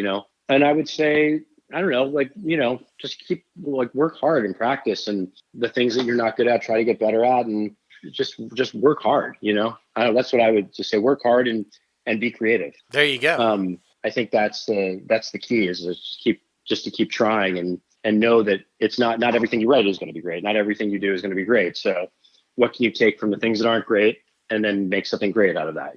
And I would say, I don't know, just keep work hard and practice, and the things that you're not good at, try to get better at, and just work hard, That's what I would just say, work hard and be creative. There you go. I think that's the key is to keep trying and know that it's not everything you write is going to be great. Not everything you do is going to be great. So what can you take from the things that aren't great and then make something great out of that,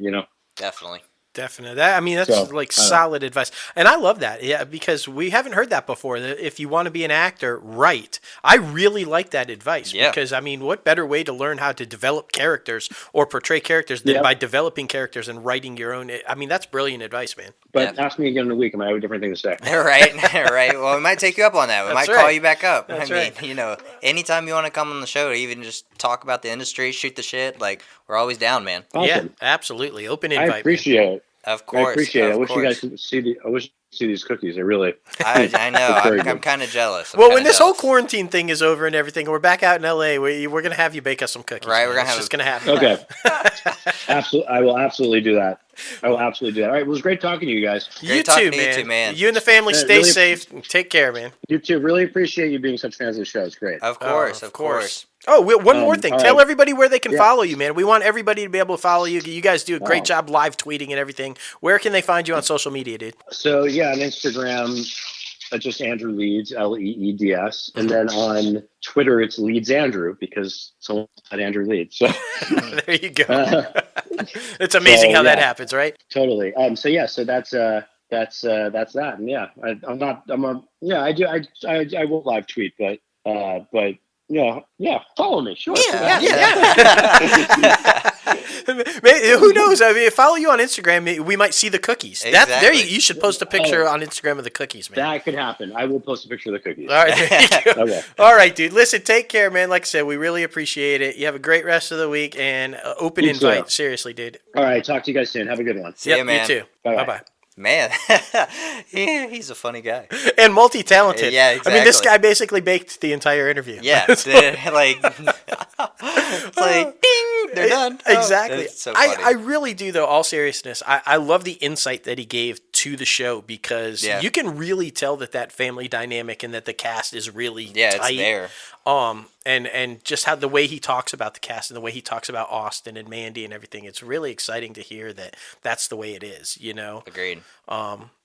Definitely. Definitely. That's So, like I don't know. solid advice. And I love that. Yeah, because we haven't heard that before. That if you want to be an actor, write. I really like that advice Yeah. because what better way to learn how to develop characters or portray characters than Yep. by developing characters and writing your own. That's brilliant advice, man. But Yeah. ask me again in a week, I might have a different thing to say. Right, right. Well, we might take you up on that. We That's might call right. you back up. That's I mean, right. anytime you want to come on the show to even just talk about the industry, shoot the shit, like, we're always down, man. Awesome. Yeah, absolutely. Open I invite. appreciate it. Of I course. appreciate it. I of wish you course. guys could see I wish you could see these cookies. I really. I know. Very I'm good. kind of jealous. Well, when this whole quarantine thing is over and everything, we're back out in LA. We're gonna have you bake us some cookies. Right, man. we're gonna It's have just a- gonna happen. Okay. Absolutely. I will absolutely do that. I will absolutely do that. All right. It was great talking to you guys. You Great too, talking to you man. too, man. You and the family Yeah, stay really- safe. Take care, man. You too. Really appreciate you being such fans of the show. It's great. Of course, Oh, of course. Oh, one more thing. all Tell right. everybody where they can Yeah. follow you, man. We want everybody to be able to follow you. You guys do a great Oh. job live tweeting and everything. Where can they find you on social media, dude? So yeah, on Instagram, just Andrew Leeds, Leeds, and then on Twitter it's Leeds Andrew because someone had Andrew Leeds. So There you go. It's amazing So, how that yeah. happens, right? totally. So yeah, so that's that. And yeah, I do. I will live tweet, but follow me. Sure. Who knows? Follow you on Instagram. We might see the cookies. Exactly. You should post a picture on Instagram of the cookies, man. That could happen. I will post a picture of the cookies. All right, there you go. Okay. All right, dude. Listen, take care, man. Like I said, we really appreciate it. You have a great rest of the week and open You too. invite. Seriously, dude. All right. Talk to you guys soon. Have a good one. See ya, man. You too. Bye-bye. Bye. Man, he's a funny guy. And multi-talented. Yeah, I mean, this exactly. guy basically baked the entire interview. Yeah, it's like, ding, they're done. Oh, Exactly. it's so funny. I really do, though, all seriousness. I love the insight that he gave to the show because Yeah. you can really tell that family dynamic and that the cast is really Yeah, tight. it's there. And just how the way he talks about the cast and the way he talks about Austin and Mandy and everything, it's really exciting to hear that that's the way it is, Agreed.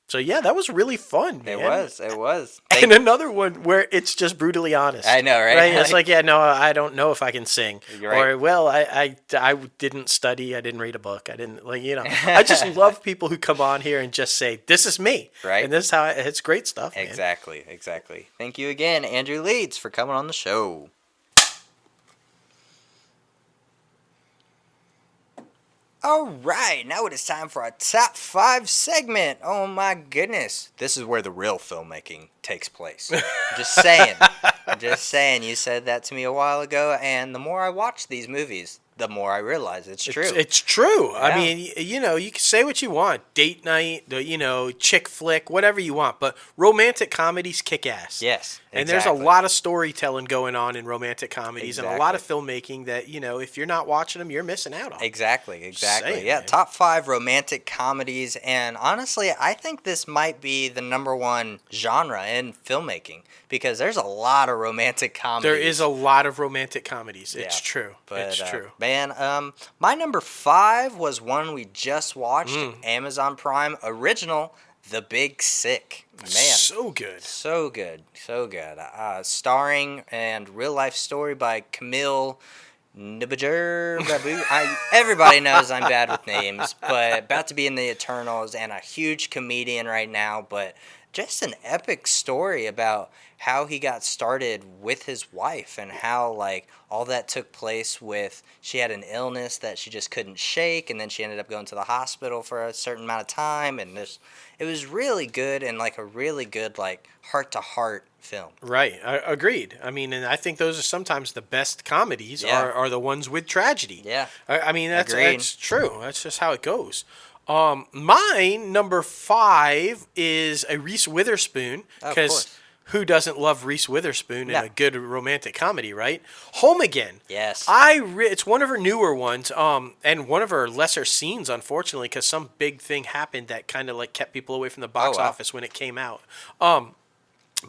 So yeah, that was really fun, man. It was. And another one where it's just brutally honest. I know, right? It's like, yeah, no, I don't know if I can sing. You're right. Or, well, I didn't study. I didn't read a book. I didn't, I just love people who come on here and just say, this is me. Right. And this is how it's great stuff, man. Exactly. Thank you again, Andrew Leeds, for coming on the show. All right, now it is time for our top 5 segment. Oh my goodness. This is where the real filmmaking takes place. Just saying. You said that to me a while ago, and the more I watch these movies, the more I realize it's true. It's true. Yeah. I mean, you can say what you want. Date night, chick flick, whatever you want. But romantic comedies kick ass. Yes, And there's a lot of storytelling going on in romantic comedies and a lot of filmmaking that, if you're not watching them, you're missing out on. Exactly. Saying, Yeah, man. top 5 romantic comedies, and honestly, I think this might be the number 1 genre in filmmaking because there's a lot of romantic comedies. There is a lot of romantic comedies. It's Yeah, true. But, it's true. Man, my number 5 was one we just watched, Amazon Prime original, The Big Sick. Man, So good. so good. Starring and real life story by Camille Nibajer. Everybody knows I'm bad with names, but about to be in the Eternals and a huge comedian right now. But just an epic story about how he got started with his wife and how all that took place with she had an illness that she just couldn't shake, and then she ended up going to the hospital for a certain amount of time, and it was really good and a really good heart to heart film. Right. Agreed. I mean, and I think those are sometimes the best comedies Yeah. are the ones with tragedy. Yeah. I mean, that's Agreed. true. That's just how it goes. Mine, number 5, is a Reese Witherspoon. Of Because course. who doesn't love Reese Witherspoon in No. a good romantic comedy, right? Home Again. Yes. It's one of her newer ones, and one of her lesser scenes, unfortunately, because some big thing happened that kind of kept people away from the box Oh, wow. office when it came out.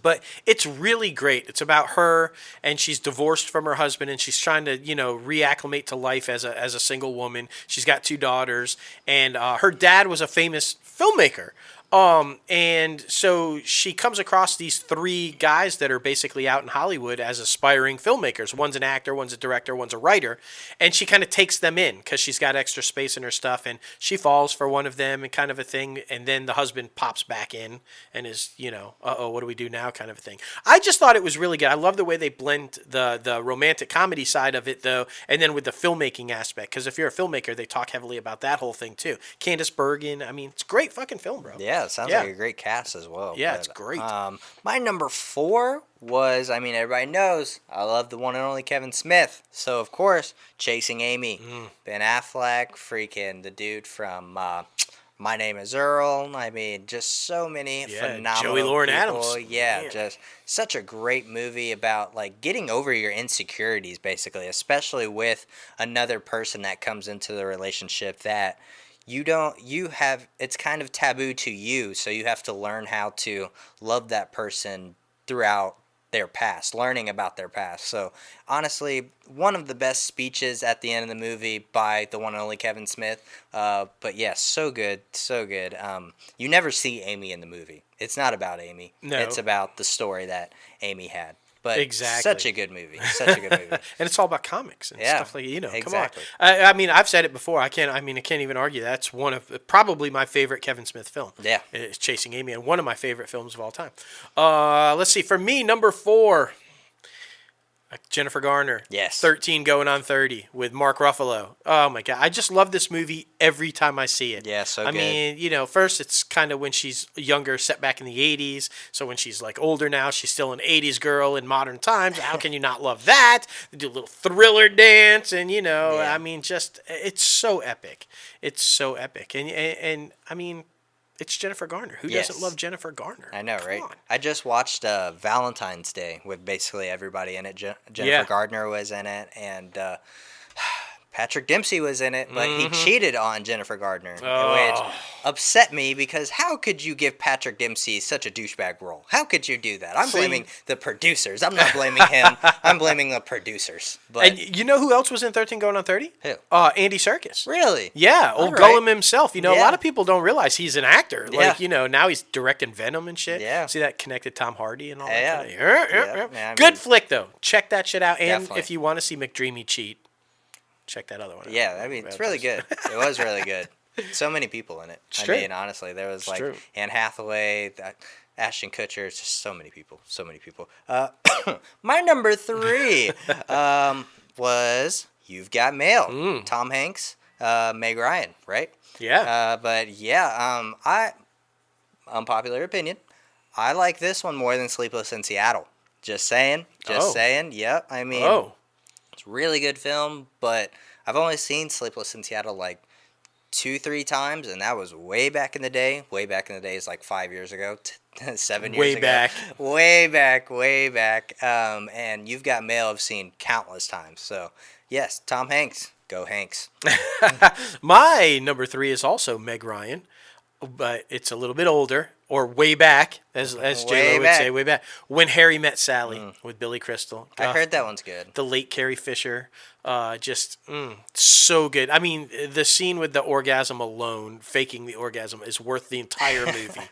But it's really great. It's about her, and she's divorced from her husband, and she's trying to, reacclimate to life as a single woman. She's got 2 daughters, and her dad was a famous filmmaker. And so she comes across these three guys that are basically out in Hollywood as aspiring filmmakers. One's an actor, one's a director, one's a writer. And she kind of takes them in because she's got extra space in her stuff. And she falls for one of them and kind of a thing. And then the husband pops back in and is, uh-oh, what do we do now kind of a thing. I just thought it was really good. I love the way they blend the romantic comedy side of it, though, and then with the filmmaking aspect. Because if you're a filmmaker, they talk heavily about that whole thing, too. Candice Bergen. I mean, it's a great fucking film, bro. Yeah, it sounds like a great cast as well. Yeah, it's great. My number 4 was, everybody knows, I love the one and only Kevin Smith. So, of course, Chasing Amy. Ben Affleck, freaking the dude from My Name is Earl. Just so many phenomenal Joey Lauren people. Adams. Yeah, Man. just such a great movie about, getting over your insecurities, basically, especially with another person that comes into the relationship that it's kind of taboo to you, so you have to learn how to love that person throughout their past, learning about their past. So, honestly, one of the best speeches at the end of the movie by the one and only Kevin Smith. But yeah, so good, so good. You never see Amy in the movie. It's not about Amy. No. It's about the story that Amy had. But Exactly. such a good movie. Such a good movie. And it's all about comics and stuff like exactly. Come on. I've said it before. I can't even argue. That's one of probably my favorite Kevin Smith film. Yeah. It's Chasing Amy, and one of my favorite films of all time. Let's see. For me, number 4, Jennifer Garner. Yes. 13 going on 30 with Mark Ruffalo. Oh my God. I just love this movie every time I see it. Yeah, so good. I mean, first it's kind of when she's younger, set back in the 80s. So when she's older now, she's still an 80s girl in modern times. How can you not love that? They do a little thriller dance and, just, it's so epic. It's so epic. And I mean, it's Jennifer Garner. Who doesn't love Jennifer Garner? I know, Come right? on. I just watched Valentine's Day with basically everybody in it. Jennifer Gardner was in it, and Patrick Dempsey was in it, but he cheated on Jennifer Gardner, which upset me because how could you give Patrick Dempsey such a douchebag role? How could you do that? I'm blaming the producers. I'm not blaming him. I'm blaming the producers. But And you know who else was in 13 going on 30? Who? Andy Serkis. Really? Yeah, old All right. Gollum himself. A lot of people don't realize he's an actor. Yeah. Now he's directing Venom and shit. Yeah. See that connected Tom Hardy and all Yeah. that? Yeah. Yeah, Good flick, though. Check that shit out. And Definitely. if you want to see McDreamy cheat, check that other one out. Yeah, it's really good. It was really good. So many people in it. It's true. Honestly, there was It's true. Anne Hathaway, Ashton Kutcher, it's just so many people. So many people. My number 3 was You've Got Mail. Tom Hanks, Meg Ryan, right? Yeah. But yeah, unpopular opinion, I like this one more than Sleepless in Seattle. Just saying. Just saying. Yep. It's a really good film, but I've only seen Sleepless in Seattle 2-3 times, and that was way back in the day. Way back in the day is 5 years ago, 7 years ago. Way back. And You've Got Mail I've seen countless times. So, yes, Tom Hanks. Go Hanks. My number 3 is also Meg Ryan, but it's a little bit older, or way back, as J-Lo would say, way back. When Harry Met Sally with Billy Crystal. I heard that one's good. The late Carrie Fisher. So good. I mean, the scene with the orgasm alone, faking the orgasm, is worth the entire movie.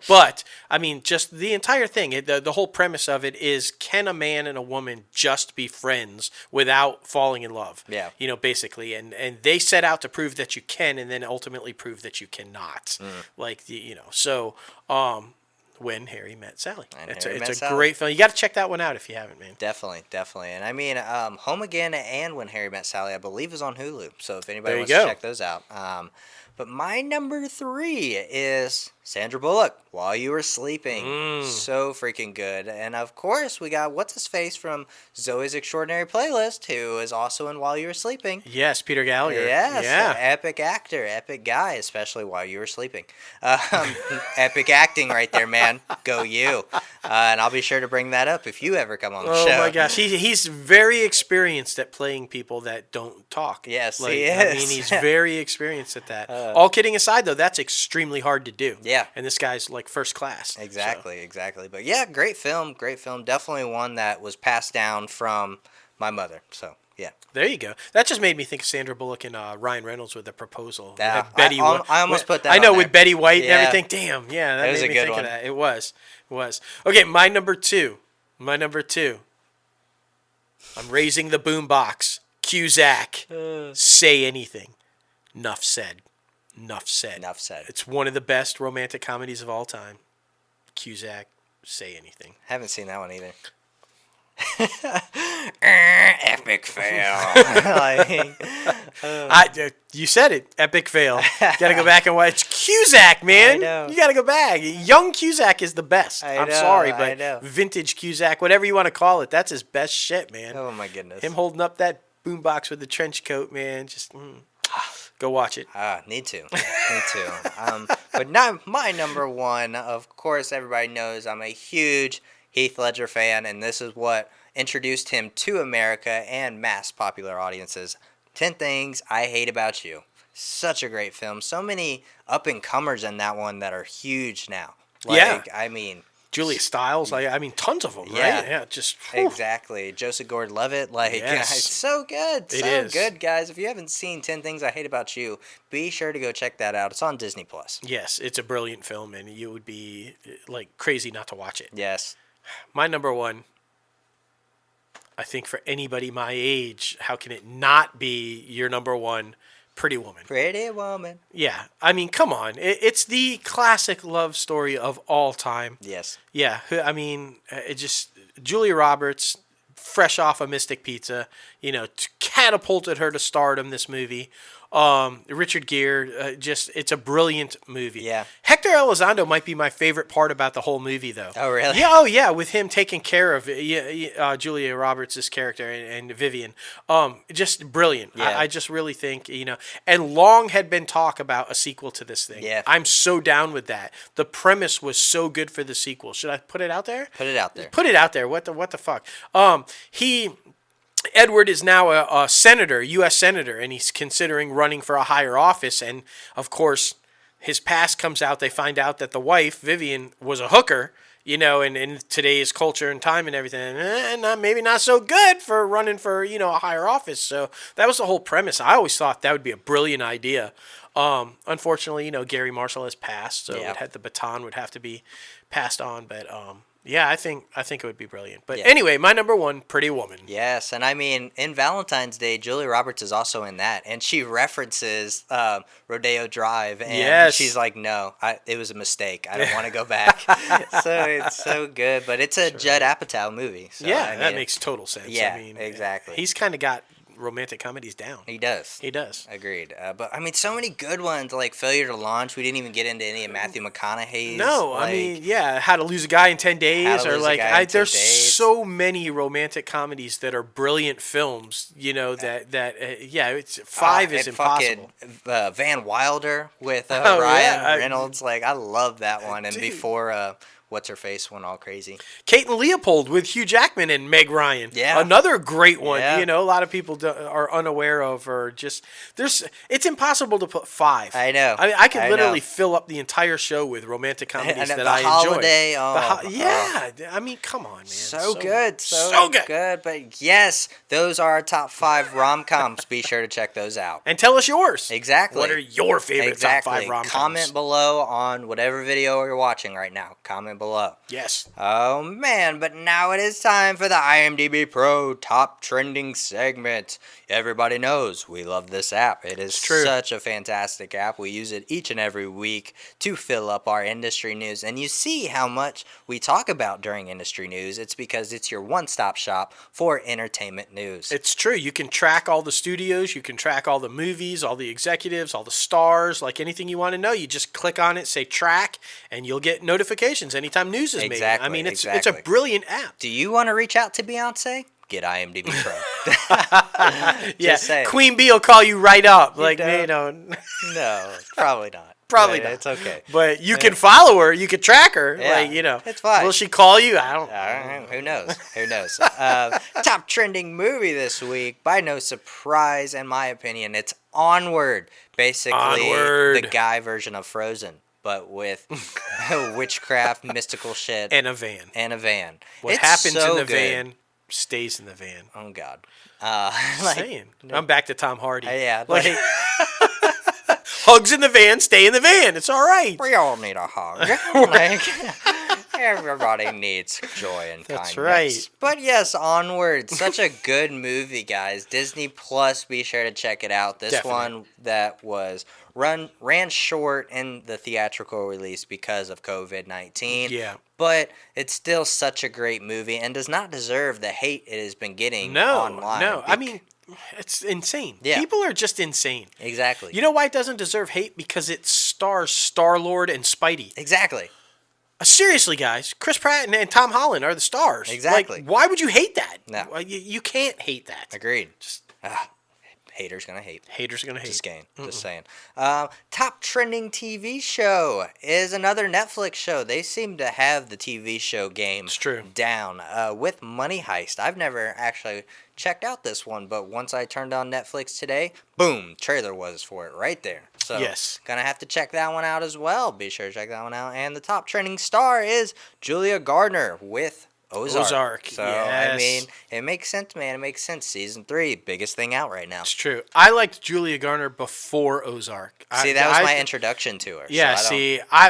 But, I mean, just the entire thing, the whole premise of it is, can a man and a woman just be friends without falling in love? Yeah. Basically. And they set out to prove that you can, and then ultimately prove that you cannot. When Harry Met Sally. It's a great film. You got to check that one out if you haven't, man. Definitely. And Home Again and When Harry Met Sally, I believe, is on Hulu. So if anybody wants to check those out. But my number 3 is Sandra Bullock, While You Were Sleeping. So freaking good. And of course, we got What's-His-Face from Zoe's Extraordinary Playlist, who is also in While You Were Sleeping. Yes, Peter Gallagher. Yes, Yeah. Epic actor, epic guy, especially while you were sleeping. Epic acting right there, man. Go you. And I'll be sure to bring that up if you ever come on the show. Oh my gosh, he's very experienced at playing people that don't talk. Yes, he is. I mean, he's very experienced at that. All kidding aside, though, that's extremely hard to do. Yeah. And this guy's first class. Exactly. But yeah, great film. Definitely one that was passed down from my mother. So Yeah. There you go. That just made me think of Sandra Bullock and Ryan Reynolds with The Proposal. Yeah, That Betty I almost put that I know, on with there. Betty White and Yeah. everything. Damn, yeah, that It was made a me good think one. of that. It was. Okay, my number two. I'm raising the boom box. Cusack. Say anything. Nuff said. Enough said. Enough said. It's one of the best romantic comedies of all time. Cusack. Say anything. Haven't seen that one either. Epic fail. You said it. Epic fail. Got to go back and watch Cusack, man. I know. You got to go back. Young Cusack is the best. I'm sorry, I but know. vintage Cusack, whatever you want to call it, that's his best shit, man. Oh my goodness. Him holding up that boombox with the trench coat, man. Just go watch it. Need to. But not my number one. Of course, everybody knows I'm a huge Heath Ledger fan, and this is what introduced him to America and mass popular audiences. 10 Things I Hate About You. Such a great film. So many up-and-comers in that one that are huge now. Yeah. I mean... Julia Stiles, I mean, tons of them, Yeah. right? Yeah, just... whew. Exactly. Joseph Gordon-Levitt, Yes. it's so good. It is. Good, guys. If you haven't seen 10 Things I Hate About You, be sure to go check that out. It's on Disney+. Yes, it's a brilliant film, and you would be, like, crazy not to watch it. Yes. My number one, I think for anybody my age, how can it not be your number one? Pretty Woman. Pretty Woman. Yeah, I mean, come on. It's the classic love story of all time. Yes. Yeah, I mean, it just, Julia Roberts, fresh off of Mystic Pizza, catapulted her to stardom, this movie. Richard Gere, it's a brilliant movie. Yeah. Hector Elizondo might be my favorite part about the whole movie, though. Oh, really? Yeah, yeah, with him taking care of Julia Roberts' character and Vivian. Just brilliant. Yeah. I just really think, and long had been talk about a sequel to this thing. Yeah. I'm so down with that. The premise was so good for the sequel. Should I put it out there? Put it out there. Put it out there. What the fuck? Edward is now a senator, U.S. senator, and he's considering running for a higher office. And, of course, his past comes out. They find out that the wife, Vivian, was a hooker, and in today's culture and time and everything. And maybe not so good for running for, a higher office. So that was the whole premise. I always thought that would be a brilliant idea. Unfortunately, Gary Marshall has passed, so the baton would have to be passed on. But yeah, I think it would be brilliant. But anyway, my number one, Pretty Woman. Yes, and I mean, in Valentine's Day, Julia Roberts is also in that, and she references Rodeo Drive, and she's like, no, it was a mistake. I don't want to go back. So it's so good, but it's a Judd Apatow movie. So, that makes total sense. Yeah, exactly. He's kind of got romantic comedies down. He does. Agreed. But I mean, so many good ones like Failure to Launch. We didn't even get into any of Matthew McConaughey's. No, I mean, How to Lose a Guy in 10 Days, or there's so many romantic comedies that are brilliant films. It's five is impossible. Van Wilder with Ryan Reynolds. I love that one. And before. What's her face went all crazy. Kate and Leopold with Hugh Jackman and Meg Ryan. Yeah. Another great one. Yeah. A lot of people are unaware of, or just it's impossible to put five. I know. I mean, I could literally fill up the entire show with romantic comedies that I Holiday, enjoy. I mean, come on, man. So good. So good. But yes, those are our top 5 rom-coms. Be sure to check those out. And tell us yours. Exactly. What are your favorite top 5 rom-coms? Comment below on whatever video you're watching right now. Comment below. Yes. Oh man, but now it is time for the IMDb Pro Top Trending segment. Everybody knows we love this app. It is such a fantastic app. We use it each and every week to fill up our industry news. And you see how much we talk about during industry news. It's because it's your one-stop shop for entertainment news. It's true. You can track all the studios. You can track all the movies, all the executives, all the stars, anything you want to know. You just click on it, say track, and you'll get notifications anytime news is made. I mean, it's a brilliant app. Do you want to reach out to Beyonce? Get IMDb Pro. Queen Bee will call you right up. No, probably not. Probably not. It's okay. But you can follow her. You can track her. It's fine. Will she call you? I don't. Who knows? Top trending movie this week, by no surprise, in my opinion, it's Onward. Basically, the guy version of Frozen, but with witchcraft, mystical shit, and a van. What happens in the van stays in the van. Oh God. Saying. I'm back to Tom Hardy. Yeah, like hugs in the van, stay in the van. It's all right. we all need a hug. Like, everybody needs joy and kindness. That's right. But yes, onward. Such a good movie, guys. Disney Plus. Be sure to check it out. This Definitely. one that was ran short in the theatrical release because of COVID-19. Yeah. But it's still such a great movie and does not deserve the hate it has been getting online. No. I mean, it's insane. Yeah. People are just insane. Exactly. You know why it doesn't deserve hate? Because it stars Star-Lord and Spidey. Exactly. Seriously, guys, Chris Pratt and Tom Holland are the stars. Exactly. Like, why would you hate that? No. Well, you can't hate that. Agreed. Haters gonna hate. Haters are going to hate. Just saying. Top trending TV show is another Netflix show. They seem to have the TV show game down. With Money Heist. I've never actually checked out this one, but once I turned on Netflix today, boom, trailer was for it right there. So yes. Gonna have to check that one out as well. Be sure to check that one out. And the top trending star is Julia Gardner with Ozark. So, yes. I mean, it makes sense, man. It makes sense. Season 3, biggest thing out right now. It's true. I liked Julia Garner before Ozark. See, that was my introduction to her. Yeah, so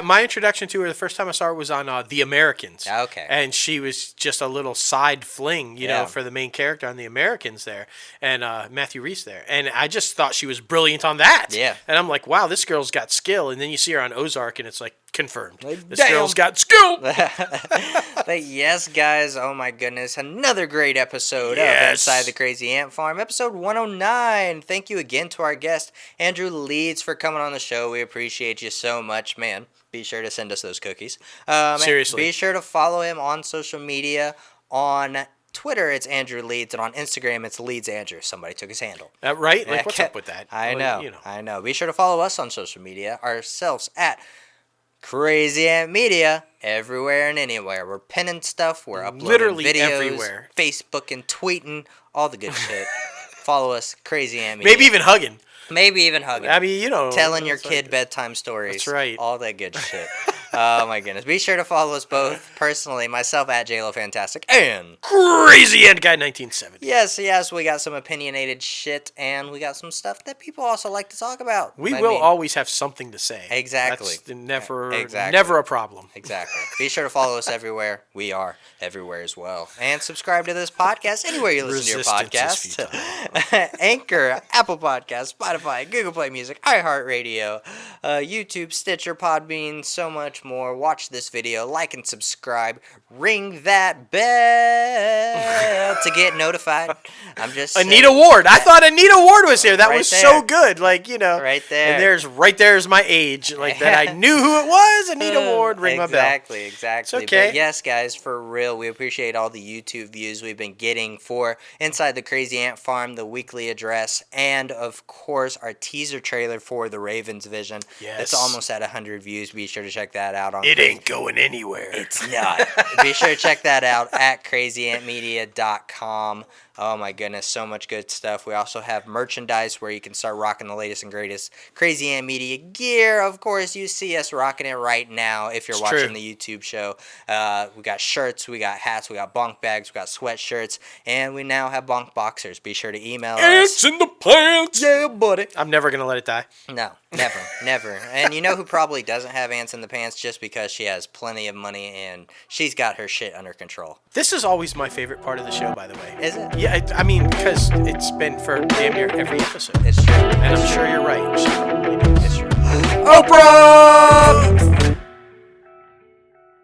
my introduction to her, the first time I saw her was on The Americans. Okay. And she was just a little side fling, you know, for the main character on The Americans there. And Matthew Rhys there. And I just thought she was brilliant on that. Yeah. And I'm like, wow, this girl's got skill. And then you see her on Ozark, and it's like, confirmed. Like, This damn. girl's got skill. But yes, guys, oh my goodness, another great episode of Yes. Inside the Crazy Ant Farm, episode 109. Thank you again to our guest, Andrew Leeds, for coming on the show. We appreciate you so much, man. Be sure to send us those cookies. Seriously. Be sure to follow him on social media. On Twitter, it's Andrew Leeds, and on Instagram, it's Leeds Andrew. Somebody took his handle. Right? Like, what's up with that? I Like, know, you know. I know. Be sure to follow us on social media, ourselves at Crazy Ant Media, everywhere and anywhere. We're pinning stuff. We're uploading Literally videos, everywhere. Facebook and tweeting, all the good shit. Follow us, Crazy Ant Media. Maybe even hugging. Maybe even hugging. I mean, you know. Telling your it's kid like- bedtime stories. That's right. All that good shit. Oh my goodness. Be sure to follow us both personally, myself at JLoFantastic, and Crazy Ant Guy 1970. yes, we got some opinionated shit, and we got some stuff that people also like to talk about. We I will mean, always have something to say. Exactly. That's never Exactly. never a problem. Exactly. Be sure to follow us everywhere. We are everywhere as well. And subscribe to this podcast anywhere you listen Resistance to your is podcast. Anchor, Apple Podcasts, Spotify, Google Play Music, iHeartRadio, YouTube, Stitcher, Podbean, so much more. Watch this video, like and subscribe. Ring that bell to get notified. I'm just saying. Anita Ward. I thought Anita Ward was here. That Right was there. so good. Like, you know. Right there. And there's my age. Like, that I knew who it was. Anita Ward. Ring my bell. Exactly. It's okay. But yes, guys, for real, we appreciate all the YouTube views we've been getting for Inside the Crazy Ant Farm, the weekly address, and of course our teaser trailer for the Ravens Vision. Yes. It's almost at 100 views. Be sure to check that out on. It ain't going anywhere. It's not. Be sure to check that out at crazyantmedia.com. Oh my goodness, so much good stuff. We also have merchandise where you can start rocking the latest and greatest Crazy Ant Media gear. Of course, you see us rocking it right now if you're It's watching true. the YouTube show. We got shirts, we got hats, we got bunk bags, we got sweatshirts, and we now have bunk boxers. Be sure to email Ants us. in the pants. Yeah, buddy. I'm never going to let it die. No, never, never. And you know who probably doesn't have ants in the pants just because she has plenty of money and she's got her shit under control. This is always my favorite part of the show, by the way. Is it? Yeah, I mean, because it's been for damn near every episode. It's true. And I'm sure you're right. She probably does. It's true. Oprah!